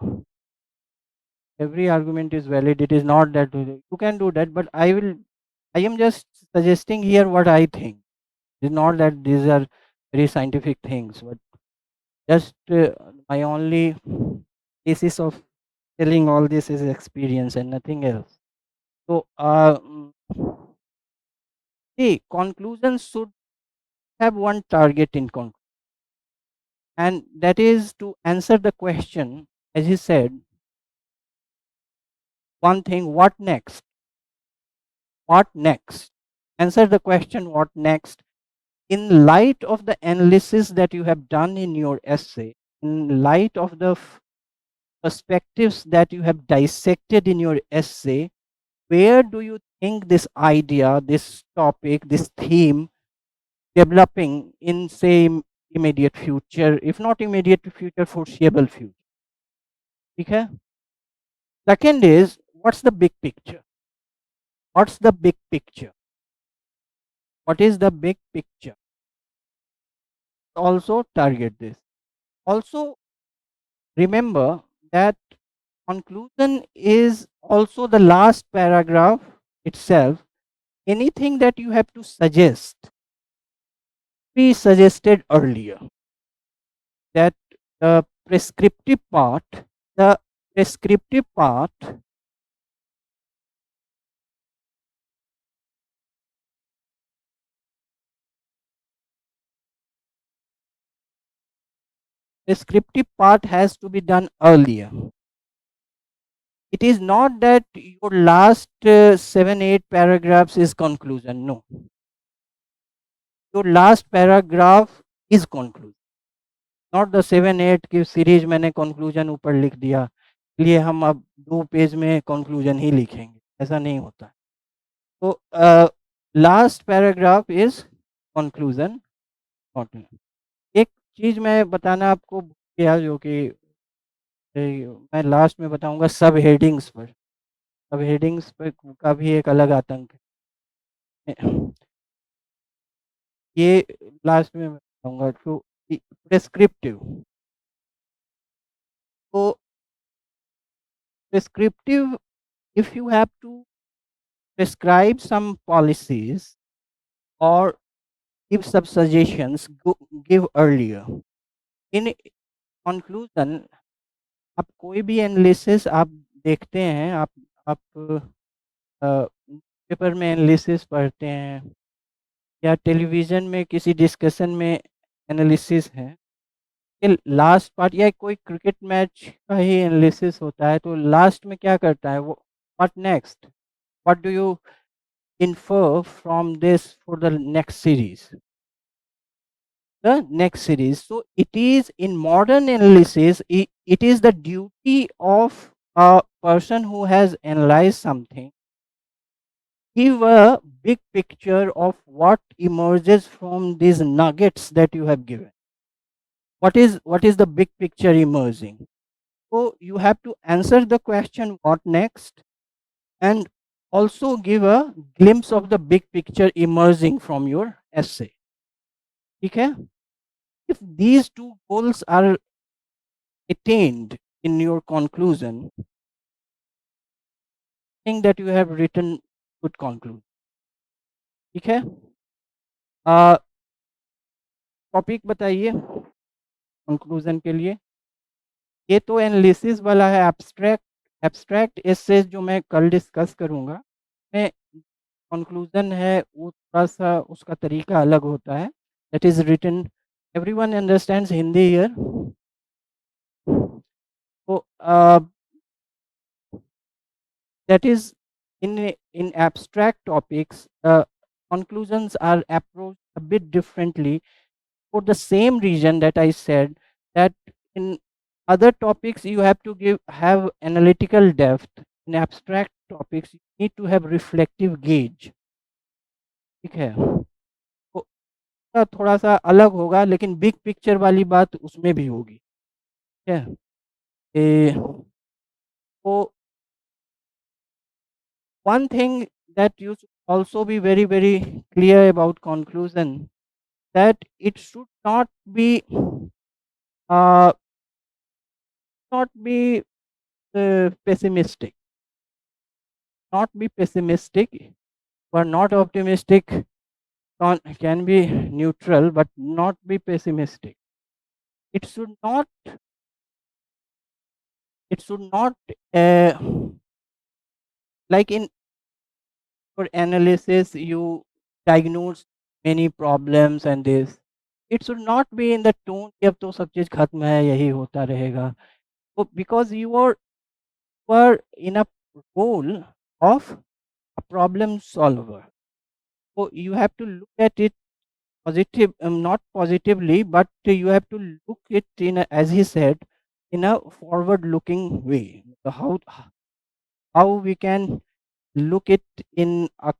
every argument is valid. It is not that you can do that, but I am just suggesting here what I think. It's not that these are very scientific things, but just My only basis of telling all this is experience and nothing else. So, see, conclusions should have one target in conclusion, and that is to answer the question, as he said, one thing, what next? What next? Answer the question, what next? In light of the analysis that you have done in your essay, in light of the perspectives that you have dissected in your essay, where do you think this idea, this topic, this theme developing in, say, immediate future, if not immediate future, foreseeable future? Okay. Second is, what's the big picture? What's the big picture? What is the big picture? Also target this. Also remember that conclusion is also the last paragraph itself. Anything that you have to suggest, be suggested earlier. That the prescriptive part, the prescriptive part, prescriptive part has to be done earlier. It is not that your last 7 8 paragraphs is conclusion. No, your last paragraph is conclusion. Not the 7 8 की series मैंने conclusion ऊपर लिख दिया, इसलिए हम अब 2 page में conclusion ही लिखेंगे, ऐसा नहीं होता। तो लास्ट पैराग्राफ इज कंक्लूजन। एक चीज मैं बताना आपको भूल गया, जो कि मैं लास्ट में बताऊंगा, सब हेडिंग्स पर। सब हेडिंग्स पर का भी एक अलग आतंक है, ये लास्ट में मैं बताऊंगा। तो प्रेस्क्रिप्टिव, तो prescriptive, if you have to prescribe some policies or give some suggestions, give earlier. In conclusion, आप कोई भी एनालिसिस आप देखते हैं, आप पेपर में एनालिसिस पढ़ते हैं या टेलीविज़न में किसी डिस्कशन में एनालिसिस है, ये लास्ट पार्ट, या कोई क्रिकेट मैच का ही एनालिसिस होता है, तो लास्ट में क्या करता है वो, what next, what do you infer from this for the next series? The next series. So it is in modern analysis, it is the duty of a person who has analyzed something, give a big picture of what emerges from these nuggets that you have given. What is the big picture emerging? So you have to answer the question, what next, and also give a glimpse of the big picture emerging from your essay. Okay? If these two goals are attained in your conclusion, think that you have written good conclusion. ठीक है? Topic बताइए conclusion के लिए। ये तो analysis वाला है, abstract essays जो मैं कल डिस्कस करूँगा, मैं कंक्लूजन है वो थोड़ा सा उसका तरीका अलग होता है। That is written, everyone understands Hindi here? तो that is, in abstract topics, conclusions are approached a bit differently for the same reason that I said, that in other topics you have to have analytical depth, in abstract topics you need to have reflective gauge। ठीक है, तो थोड़ा सा अलग होगा, लेकिन big picture वाली बात उसमें भी होगी। ठीक है, तो one thing that you should also be very very clear about conclusion, that it should not be uh, pessimistic, not be pessimistic or not optimistic, can be neutral but not be pessimistic. It should not it should not, uh, like in for analysis, you diagnose many problems and this. It should not be in the tone कि अब तो सब चीज खत्म है यही होता रहेगा. So because you are in a role of a problem solver. So you have to look at it positive, not positively, but you have to look it in a, as he said, in a forward looking way. So how we can look it in a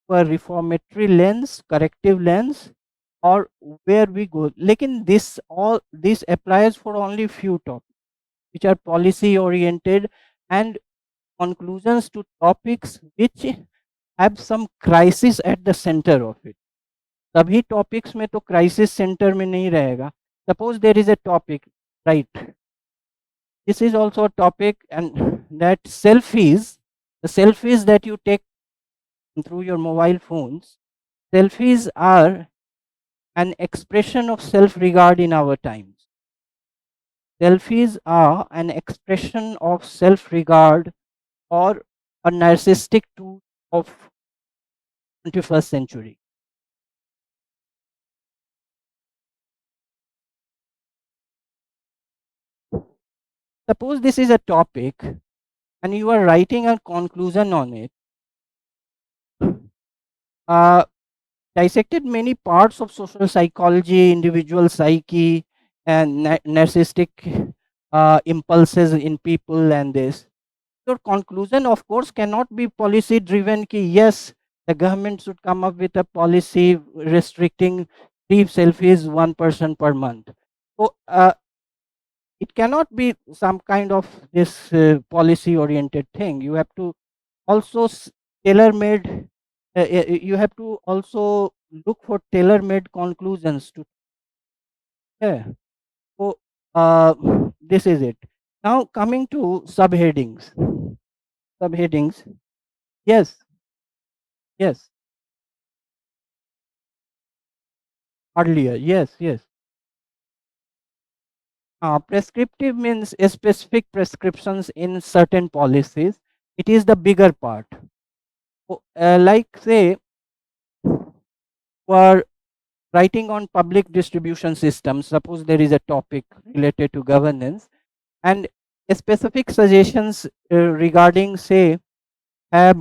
reformatory lens, corrective lens, or where we go. Lekin this applies for only few topics which are policy oriented and conclusions to topics which have some crisis at the center of it. सभी topics में तो crisis centre में नहीं रहेगा. Suppose there is a topic, right, this is also a topic, and that selfies, the selfies that you take through your mobile phones, selfies are an expression of self regard in our times. Selfies are an expression of self regard or a narcissistic tool of 21st century. Suppose this is a topic and you are writing a conclusion on it. uh, Dissected many parts of social psychology, individual psyche, and narcissistic impulses in people, and this. Your conclusion, of course, cannot be policy driven. Ki yes, the government should come up with a policy restricting 3 selfies 1 person per month. So it cannot be some kind of this policy oriented thing. You have to also tailor made, you have to also look for tailor made conclusions to, yeah. So this is it. Now coming to subheadings, yes, yes, earlier, yes. Prescriptive means a specific prescriptions in certain policies. It is the bigger part. So, like say for writing on public distribution systems, suppose there is a topic related to governance, and specific suggestions regarding say have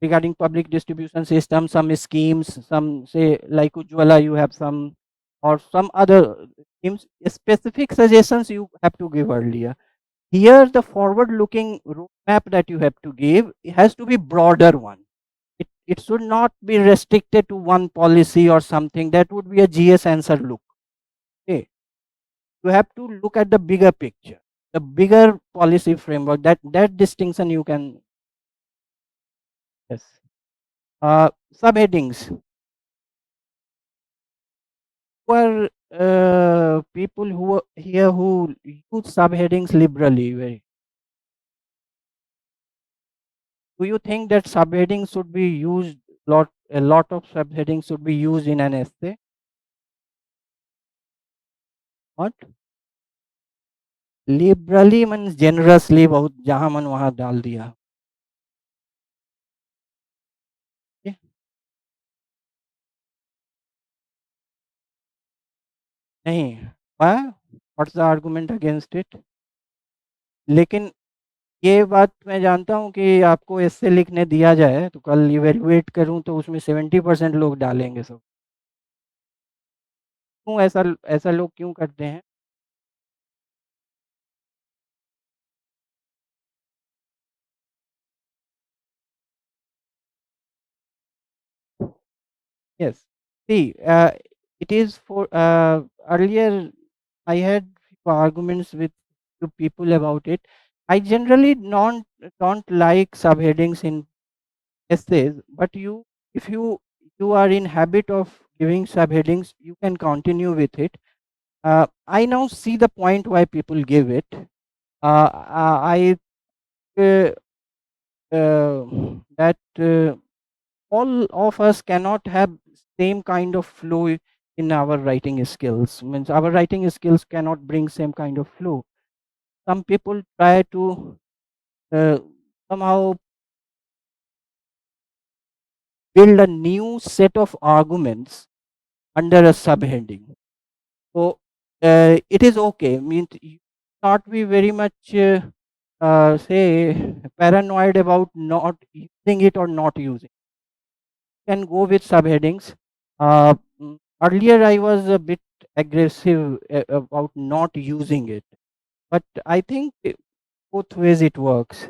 regarding public distribution system, some schemes, some say like Ujwala, you have some, or some other schemes, specific suggestions you have to give earlier. Here the forward looking roadmap that you have to give, it has to be broader one. It should not be restricted to one policy or something. That would be a GS answer look. Okay, you have to look at the bigger picture, the bigger policy framework. That distinction you can, yes. Subheadings were people who are here who use subheadings liberally. Do you think that subheadings should be used a lot of subheadings should be used in an essay? What? Liberally means generously, बहुत जहां मन वहां डाल दिया. Okay? नहीं. Why? What's the argument against it? लेकिन ये बात मैं जानता हूँ कि आपको एस्से लिखने दिया जाए तो कल इवेल्युएट करूँ तो उसमें 70% लोग डालेंगे सब. क्यों ऐसा ऐसा लोग क्यों करते हैं? Yes. See, it is for earlier I had few arguments with few people about it. I generally don't like subheadings in essays, but if you are in habit of giving subheadings, you can continue with it. I now see the point why people give it. I uh, that all of us cannot have same kind of flow in our writing skills. Means our writing skills cannot bring same kind of flow. Some people try to uh, somehow build a new set of arguments under a subheading. So it is okay. Means you not be very much say paranoid about not using it or not using. Can go with subheadings. Earlier, I was a bit aggressive about not using it, but I think both ways it works.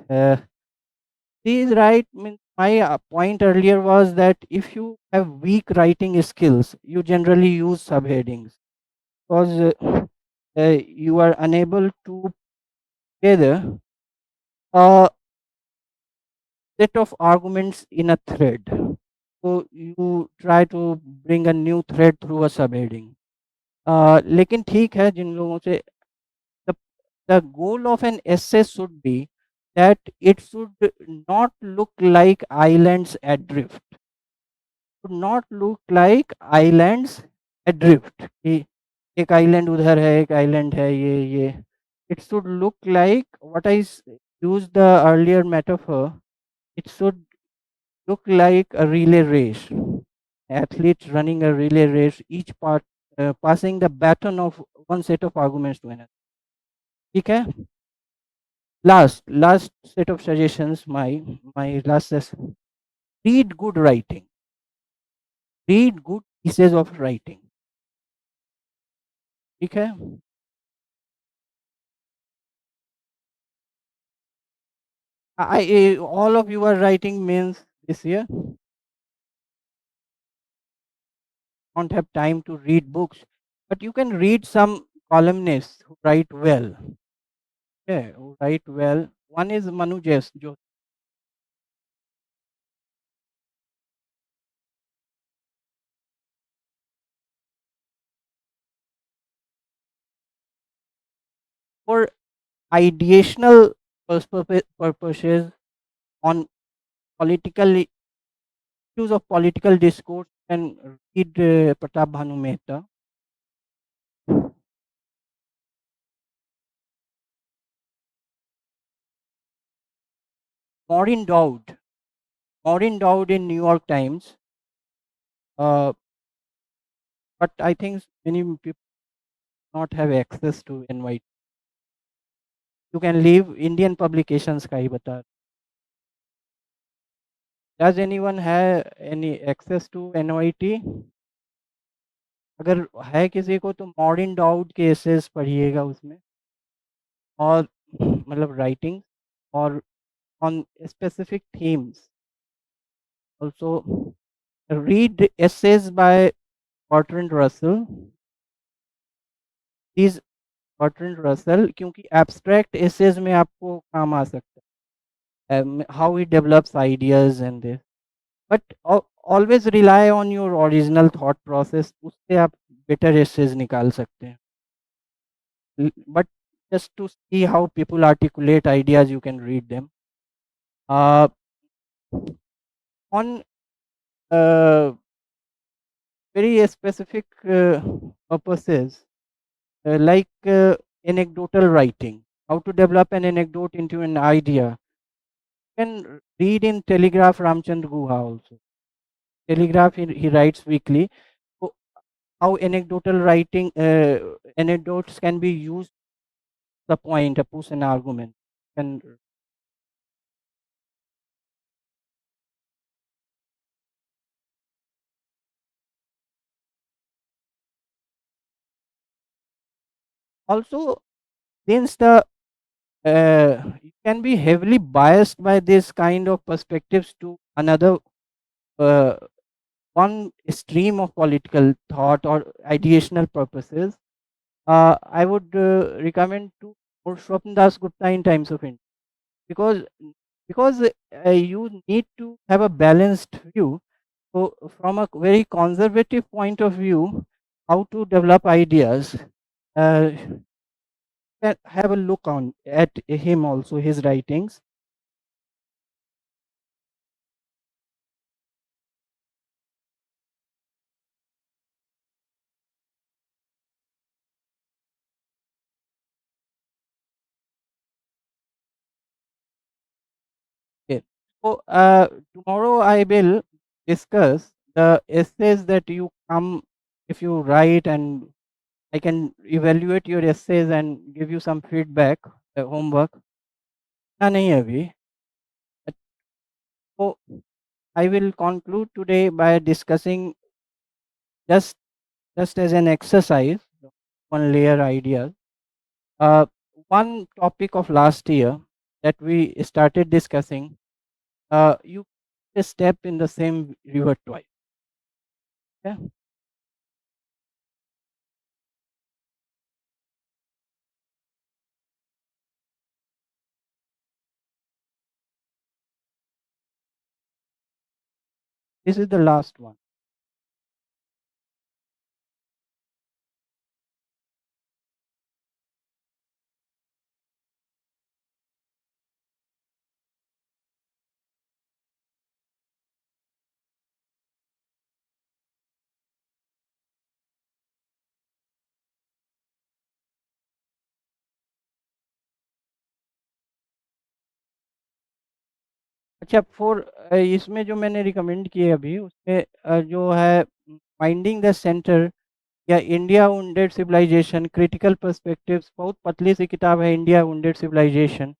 He is right. Means my point earlier was that if you have weak writing skills, you generally use subheadings because you are unable to gather a set of arguments in a thread. So you try to bring a new thread through a subheading. लेकिन ठीक है जिन लोगों से the the goal of an essay should be that it should not look like islands adrift, should not look like islands adrift कि एक island उधर है एक island है ये it should look like what I used the earlier metaphor. It should look like a relay race, athletes running a relay race, each part passing the baton of one set of arguments to another. ठीक है. Last set of suggestions, my last session. Read good writing. Read good pieces of writing. ठीक है. All of you are writing means this year. Don't have time to read books, but you can read some columnists who write well. Okay, who write well. One is Manu Jo for ideational purposes on political issues of political discourse. And read Pratap Bhanu Mehta. Maureen Dowd. Maureen Dowd in New York Times. But I think many people not have access to NYT. You can leave Indian publications का ही बता. Does anyone have any access to NYT? अगर है किसी को तो morning doubt के assess पढ़िएगा उसमें और मतलब राइटिंग और on specific themes. Also, read essays by Bertrand Russell. These Bertrand Russell क्योंकि abstract essays में आपको काम आ सकता है. How he develops ideas and this. But always rely on your original thought process. उससे आप better essays निकाल सकते हैं. But just to see how people articulate ideas, you can read them. On very specific purposes, like anecdotal writing, how to develop an anecdote into an idea. You can read in Telegraph Ramchand Guha also. Telegraph he writes weekly. So how anecdotal writing anecdotes can be used the point, to push an argument. And also since the you can be heavily biased by this kind of perspectives to another uh, one stream of political thought or ideational purposes. I would recommend to more Swapn Das Gupta in Times of India because you need to have a balanced view. So from a very conservative point of view, how to develop ideas, have a look on at him also his writings. So tomorrow I will discuss the essays that you come if you write, and I can evaluate your essays and give you some feedback, homework. ना नहीं है अभी. So I will conclude today by discussing just just as an exercise, one layer idea. Uh, One topic of last year that we started discussing. You step in the same river twice. Yeah? This is the last one. अच्छा for इसमें जो मैंने recommend किए अभी उसमें जो है finding the centre या India wounded civilisation critical perspectives, बहुत पतली सी किताब है, इंडिया वुंडेड सिविलाइजेशन,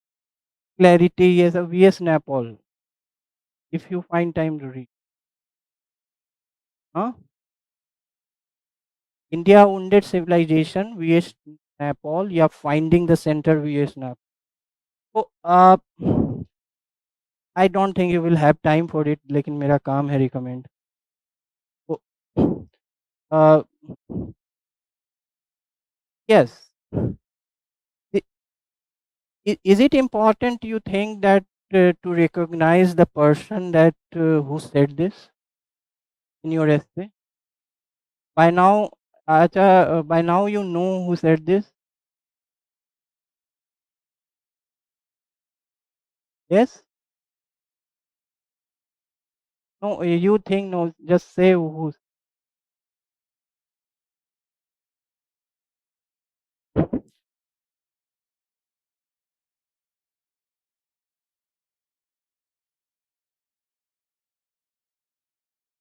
क्लैरिटी, ये सब VS Naipaul, if you find time to read. हाँ, India wounded civilisation VS Naipaul या finding the centre VS Naipaul. तो I don't think you will have time for it, लेकिन मेरा काम है रिकमेंड. तो yes, is it important you think that to recognize the person that who said this in your essay? By now, by now you know who said this. Yes? No, you think no. Just say who.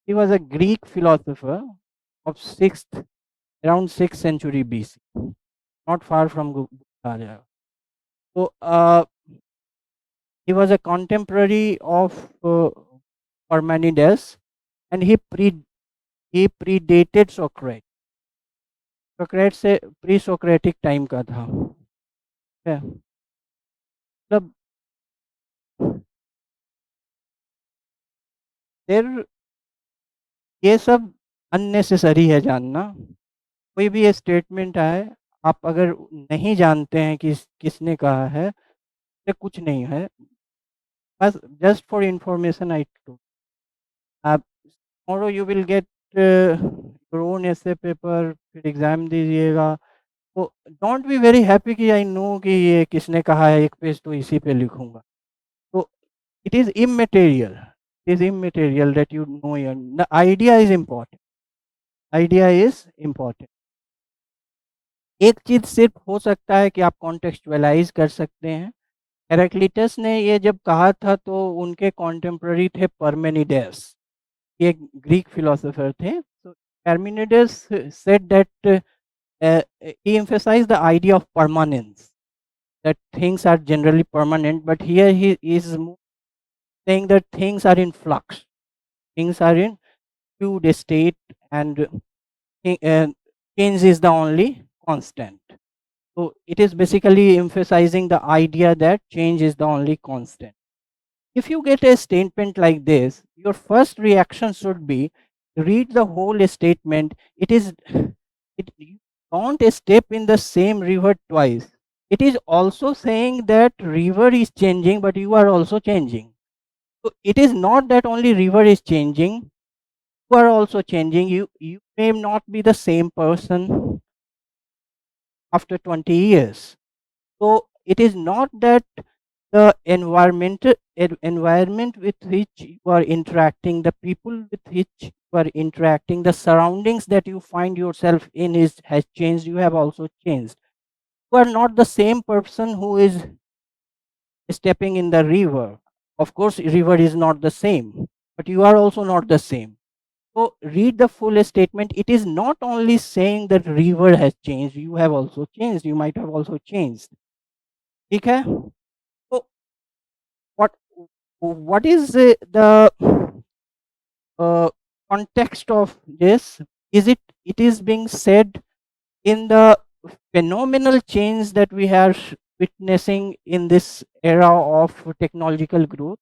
He was a Greek philosopher of around 6th century BC, not far from Bukhara. So he was a contemporary of Parmenides, and he predated Socrates. Socrates से pre Socratic time का था. है मतलब फिर ये सब unnecessary है जानना. कोई भी ये स्टेटमेंट आए, आप अगर नहीं जानते हैं कि किसने कहा है, तो कुछ नहीं है. बस just for information I too. आप tomorrow you will get your own essay paper, फिर एग्जाम दीजिएगा. तो डोंट बी वेरी हैप्पी कि आई नो कि ये किसने कहा है, एक पेज तो इसी पे लिखूंगा. तो it is immaterial. It is immaterial that you know your, the idea is important. Idea is important. एक चीज सिर्फ हो सकता है कि आप कॉन्टेक्चुअलाइज कर सकते हैं. हेराक्लिटस ने ये जब कहा था तो उनके कॉन्टेम्प्ररी थे परमेनिडेस, ये ग्रीक फिलोसोफर थे. तो परमेनिडेस said that he emphasized the idea of permanence, that things are generally permanent, but here he is saying that things are in flux, things are in fluid state, and uh, change is the only constant. So it is basically emphasizing the idea that change is the only constant. If you get a statement like this, your first reaction should be read the whole statement. It is you don't step in the same river twice. It is also saying that river is changing, but you are also changing. So it is not that only river is changing, you are also changing. You may not be the same person after 20 years. So it is not that the environment with which you are interacting, the people with which you are interacting, the surroundings that you find yourself in is has changed. You have also changed. You are not the same person who is stepping in the river Of course, river is not the same, but you are also not the same. So read the full statement. It is not only saying that river has changed, you have also changed. You might have also changed. Okay? So what what is the uh, context of this? Is it is being said in the phenomenal change that we are witnessing in this era of technological growth,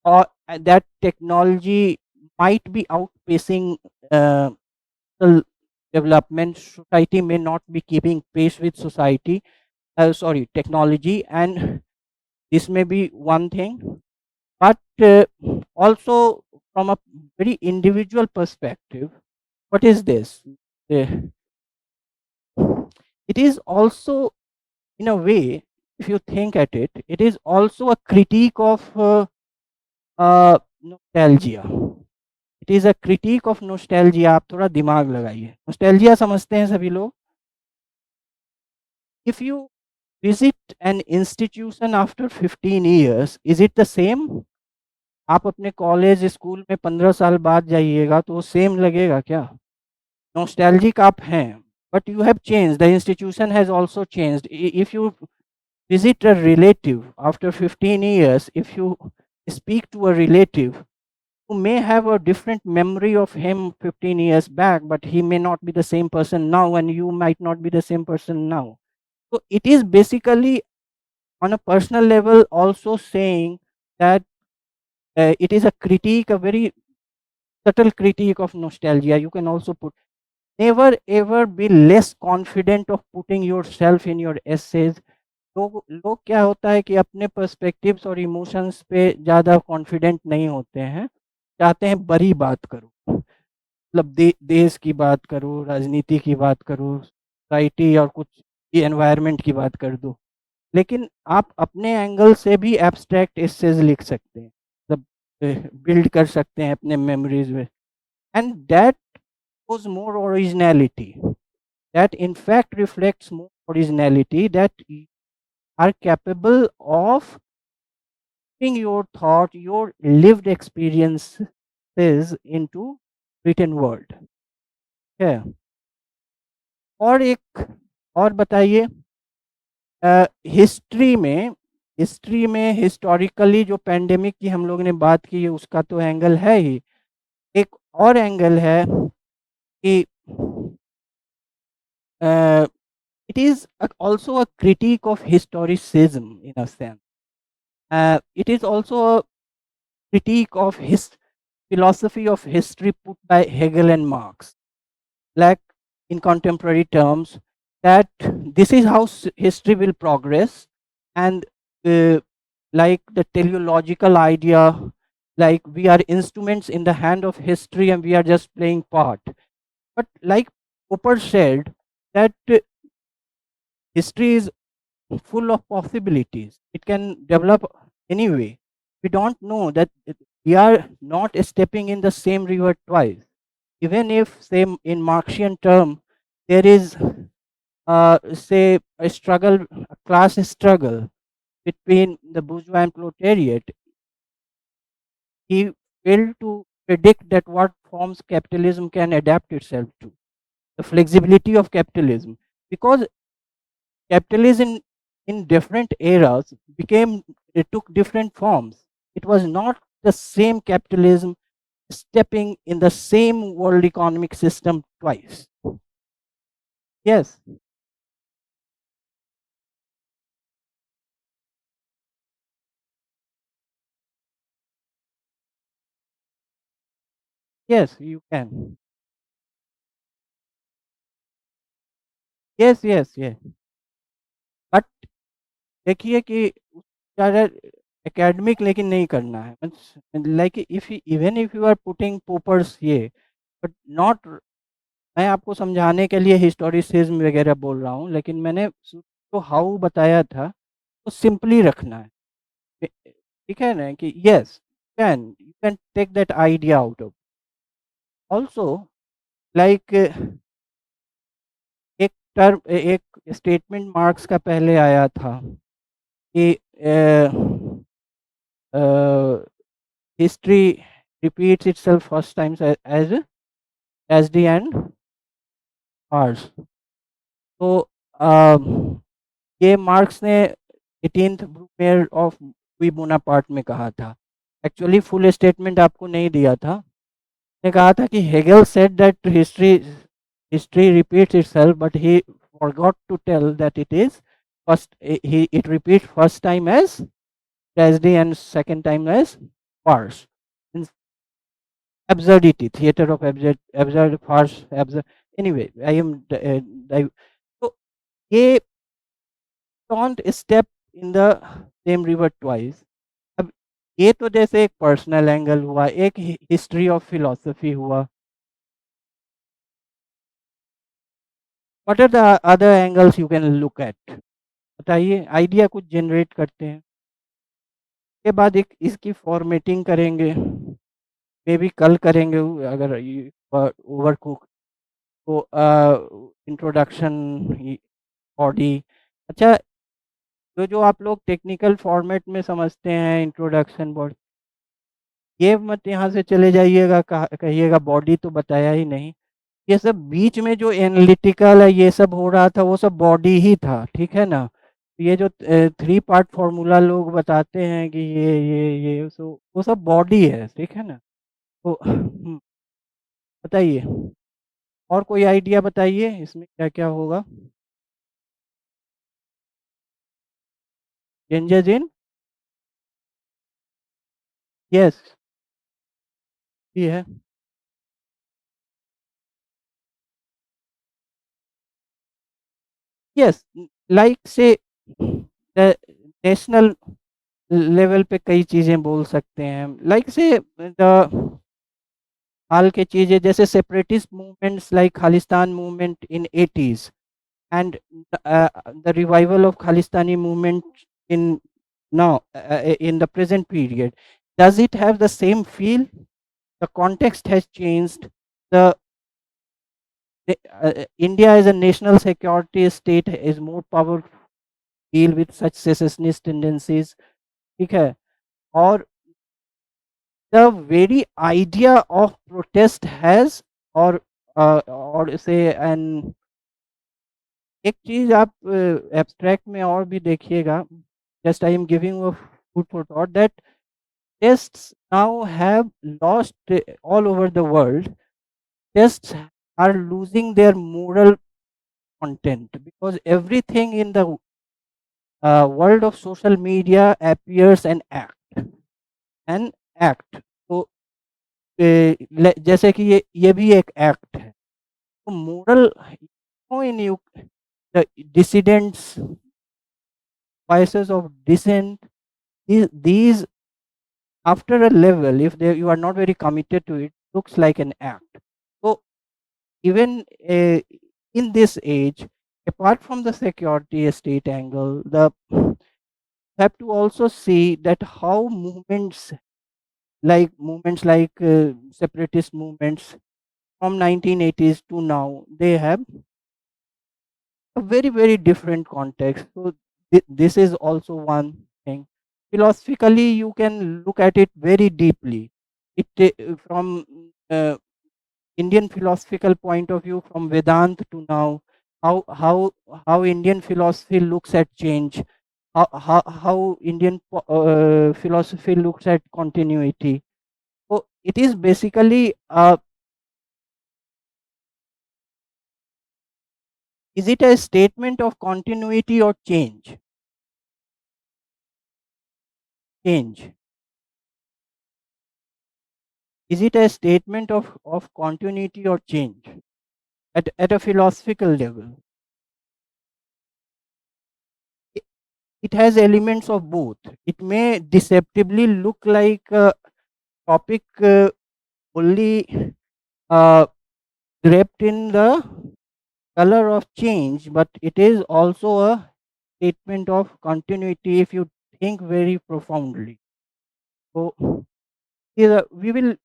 or that technology might be outpacing uh, the development. Society may not be keeping pace with society, sorry, technology, and this may be one thing. But also from a very individual perspective, what is this? Uh, it is also, in a way, if you think at it, it is also a critique of nostalgia. It is a critique of nostalgia. आप थोड़ा दिमाग लगाइए, nostalgia समझते हैं सभी लोग? If you visit an institution after 15 years, is it the same? आप अपने कॉलेज स्कूल में 15 साल बाद जाइएगा तो वो सेम लगेगा क्या? नॉस्टैल्जिक आप हैं, but you have change, the institution has also changed. If you visit a relative after 15 years, if you speak to a relative who may have a different memory of him 15 years back, but he may not be the same person now, and you might not be the same person now. So it is basically on a personal level also saying that it is a critique, a very subtle critique of nostalgia. You can also put, never ever be less confident of putting yourself in your essays. लोग क्या होता है कि अपने perspectives और emotions पे ज़्यादा confident नहीं होते हैं, चाहते हैं बड़ी बात करो, मतलब देश की बात करो, राजनीति की बात करो, सोसाइटी और कुछ एनवायरनमेंट की बात कर दो। लेकिन आप अपने एंगल से भी एब्स्ट्रैक्ट एसेज लिख सकते हैं, मतलब बिल्ड कर सकते हैं अपने मेमोरीज में, and that shows more originality. That in fact reflects more originality, that you are capable of putting your thought, your lived experiences into written word. है। और एक और बताइए, हिस्ट्री में हिस्टोरिकली जो पैंडेमिक की हम लोग ने बात की है उसका तो एंगल है ही, एक और एंगल है कि it is also a critique of historicism in a sense. It is also a critique of his philosophy of history put by Hegel and Marx, like in contemporary terms, that this is how history will progress, and uh, like the teleological idea, like we are instruments in the hand of history and we are just playing part. But like Popper said, that history is full of possibilities. It can develop anyway. We don't know that we are not stepping in the same river twice. Even if, say, in Marxian term, there is, say, a struggle, a class struggle between the bourgeois and proletariat, he failed to predict that what forms capitalism can adapt itself to, the flexibility of capitalism, because capitalism in different eras became, it took different forms. It was not the same capitalism stepping in the same world economic system twice. Yes, yes, you can. Yes, yes, yes. But देखिए कि ज़्यादा academic लेकिन नहीं करना है, like if even if you are putting Popper's ये, but not, मैं आपको समझाने के लिए हिस्टोरिसिज्म वगैरह बोल रहा हूँ, लेकिन मैंने तो हाउ बताया था तो सिंपली रखना है। ठीक है ना कि yes, can you can take that idea out of also, like एक टर्म, एक स्टेटमेंट मार्क्स का पहले आया था कि uh, history repeats itself first times as SD and R's. तो ये मार्क्स ने 18th ब्रूमेयर ऑफ लुई बोनापार्ट में कहा था। एक्चुअली फुल स्टेटमेंट आपको नहीं दिया था। ने कहा था कि Hegel said that history repeats itself but he forgot to tell that it is first he it repeat first time as tragedy and second time as farce. absurdity, theater of absurd farce, absurd. Anyway, I am so ये don't step in the same river twice. अब ये तो जैसे एक personal angle हुआ, एक history of philosophy हुआ। What are the other angles you can look at? बताइए, आइडिया कुछ जनरेट करते हैं। के बाद एक इसकी फॉर्मेटिंग करेंगे, मे बी कल करेंगे अगर ओवर कुक। तो इंट्रोडक्शन, बॉडी। अच्छा, जो आप लोग टेक्निकल फॉर्मेट में समझते हैं इंट्रोडक्शन बॉडी, ये मत यहाँ से चले जाइएगा कहिएगा बॉडी तो बताया ही नहीं। ये सब बीच में जो एनालिटिकल है ये सब हो रहा था वो सब बॉडी ही था, ठीक है ना। ये जो 3 पार्ट फॉर्मूला लोग बताते हैं कि ये सो वो सब बॉडी है, ठीक है ना। तो बताइए, और कोई आइडिया बताइए इसमें क्या क्या होगा। चेंजेस इन, यस, ये है। यस, लाइक से नेशनल लेवल पे कई चीज़ें बोल सकते हैं, लाइक से द हाल के चीज़ें जैसे separatist movements like Khalistan movement in 80s and the revival of Khalistani movement in now in the present period. Does it have the same feel? The context has changed. India as a national security state is more powerful to deal with such secessionist tendencies. ठीक है, और the very idea of protest has or say an एक चीज आप abstract में और भी देखिएगा, just I am giving a food for thought that tests now have lost all over the world. Tests are losing their moral content because everything in the world of social media appears an an act. तो जैसे कि ये भी एक act है। तो moral in you the dissidents, voices of dissent, these after a level if you are not very committed to it looks like an act. So even in this age, apart from the security state angle, the have to also see that how movements like separatist movements from 1980s to now, they have a very very different context. So this is also one thing. Philosophically you can look at it very deeply. From Indian philosophical point of view, from Vedant to now, how Indian philosophy looks at change, how Indian philosophy looks at continuity. So it is basically is it a statement of continuity or change? Is it a statement of continuity or change at a philosophical level? It, it has elements of both. It may deceptively look like a topic only uh, draped in the color of change, but it is also a statement of continuity if you think very profoundly. So we will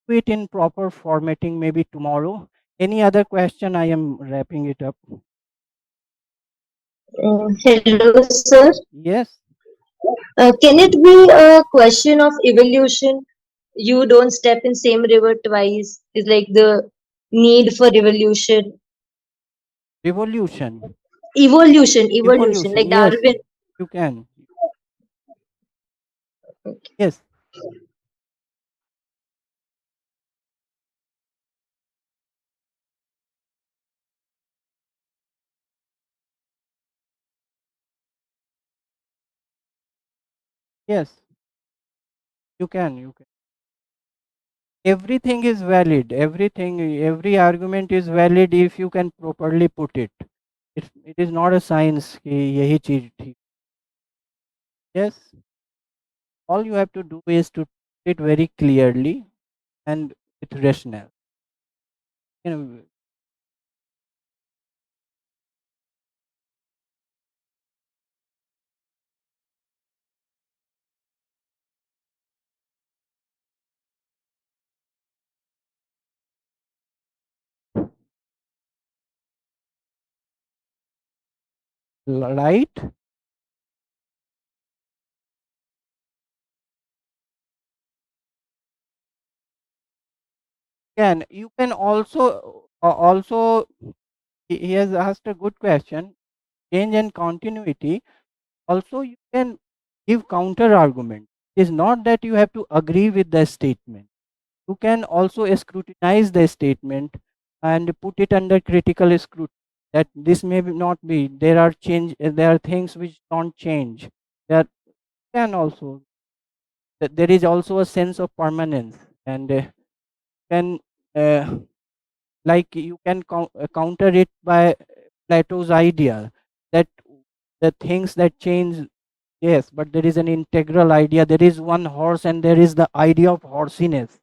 do it in proper formatting maybe tomorrow. Any other question? I am wrapping it up. Hello, sir. Yes. Can it be a question of evolution? You don't step in same river twice. Is like the need for evolution. Revolution. Evolution, Evolution. like Yes, Darwin. you can. Yes, yes, you can. You can. Everything is valid. Everything, every argument is valid if you can properly put it. It is not a science. कि यही चीज ठीक. Yes, all you have to do is to put it very clearly and with rationale. You know, right? Can you can also he has asked a good question. Change and continuity. Also, you can give counter argument. It is not that you have to agree with the statement. You can also scrutinize the statement and put it under critical scrutiny. That this may not be. There are change. There are things which don't change. There can also there is also a sense of permanence, and can uh, like you can counter it by Plato's idea that the things that change. Yes, but there is an integral idea. There is one horse, and there is the idea of horsiness.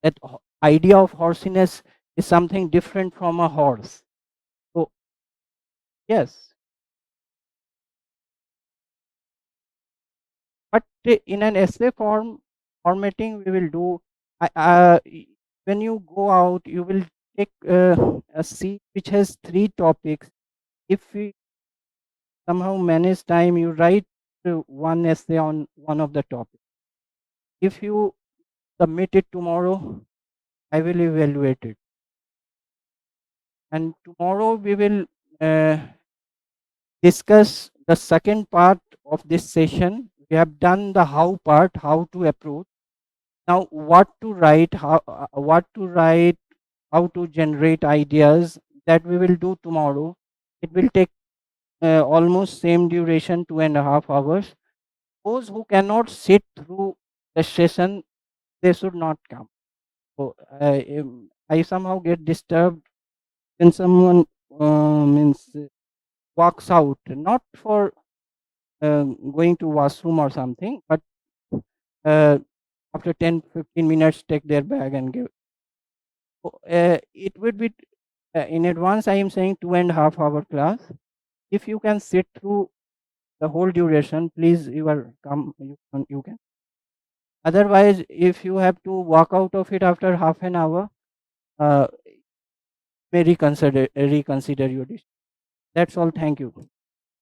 That idea of horsiness is something different from a horse. So yes, but in an essay formatting, we will do. When you go out, you will take a sheet which has three topics. If we somehow manage time, you write one essay on one of the topics. If you submit it tomorrow, I will evaluate it. And tomorrow we will uh, discuss the second part of this session. We have done the how part, how to approach. Now, what to write, how to generate ideas, that we will do tomorrow. It will take almost same duration, 2.5 hours. Those who cannot sit through the session, they should not come. So I somehow get disturbed when someone means walks out, not for going to washroom or something, but uh, after 10-15 minutes take their bag and give. So, it would be in advance. I am saying 2.5 hour class. If you can sit through the whole duration, please you are come. You can. Otherwise, if you have to walk out of it after half an hour, uh, may reconsider your decision. That's all. Thank you.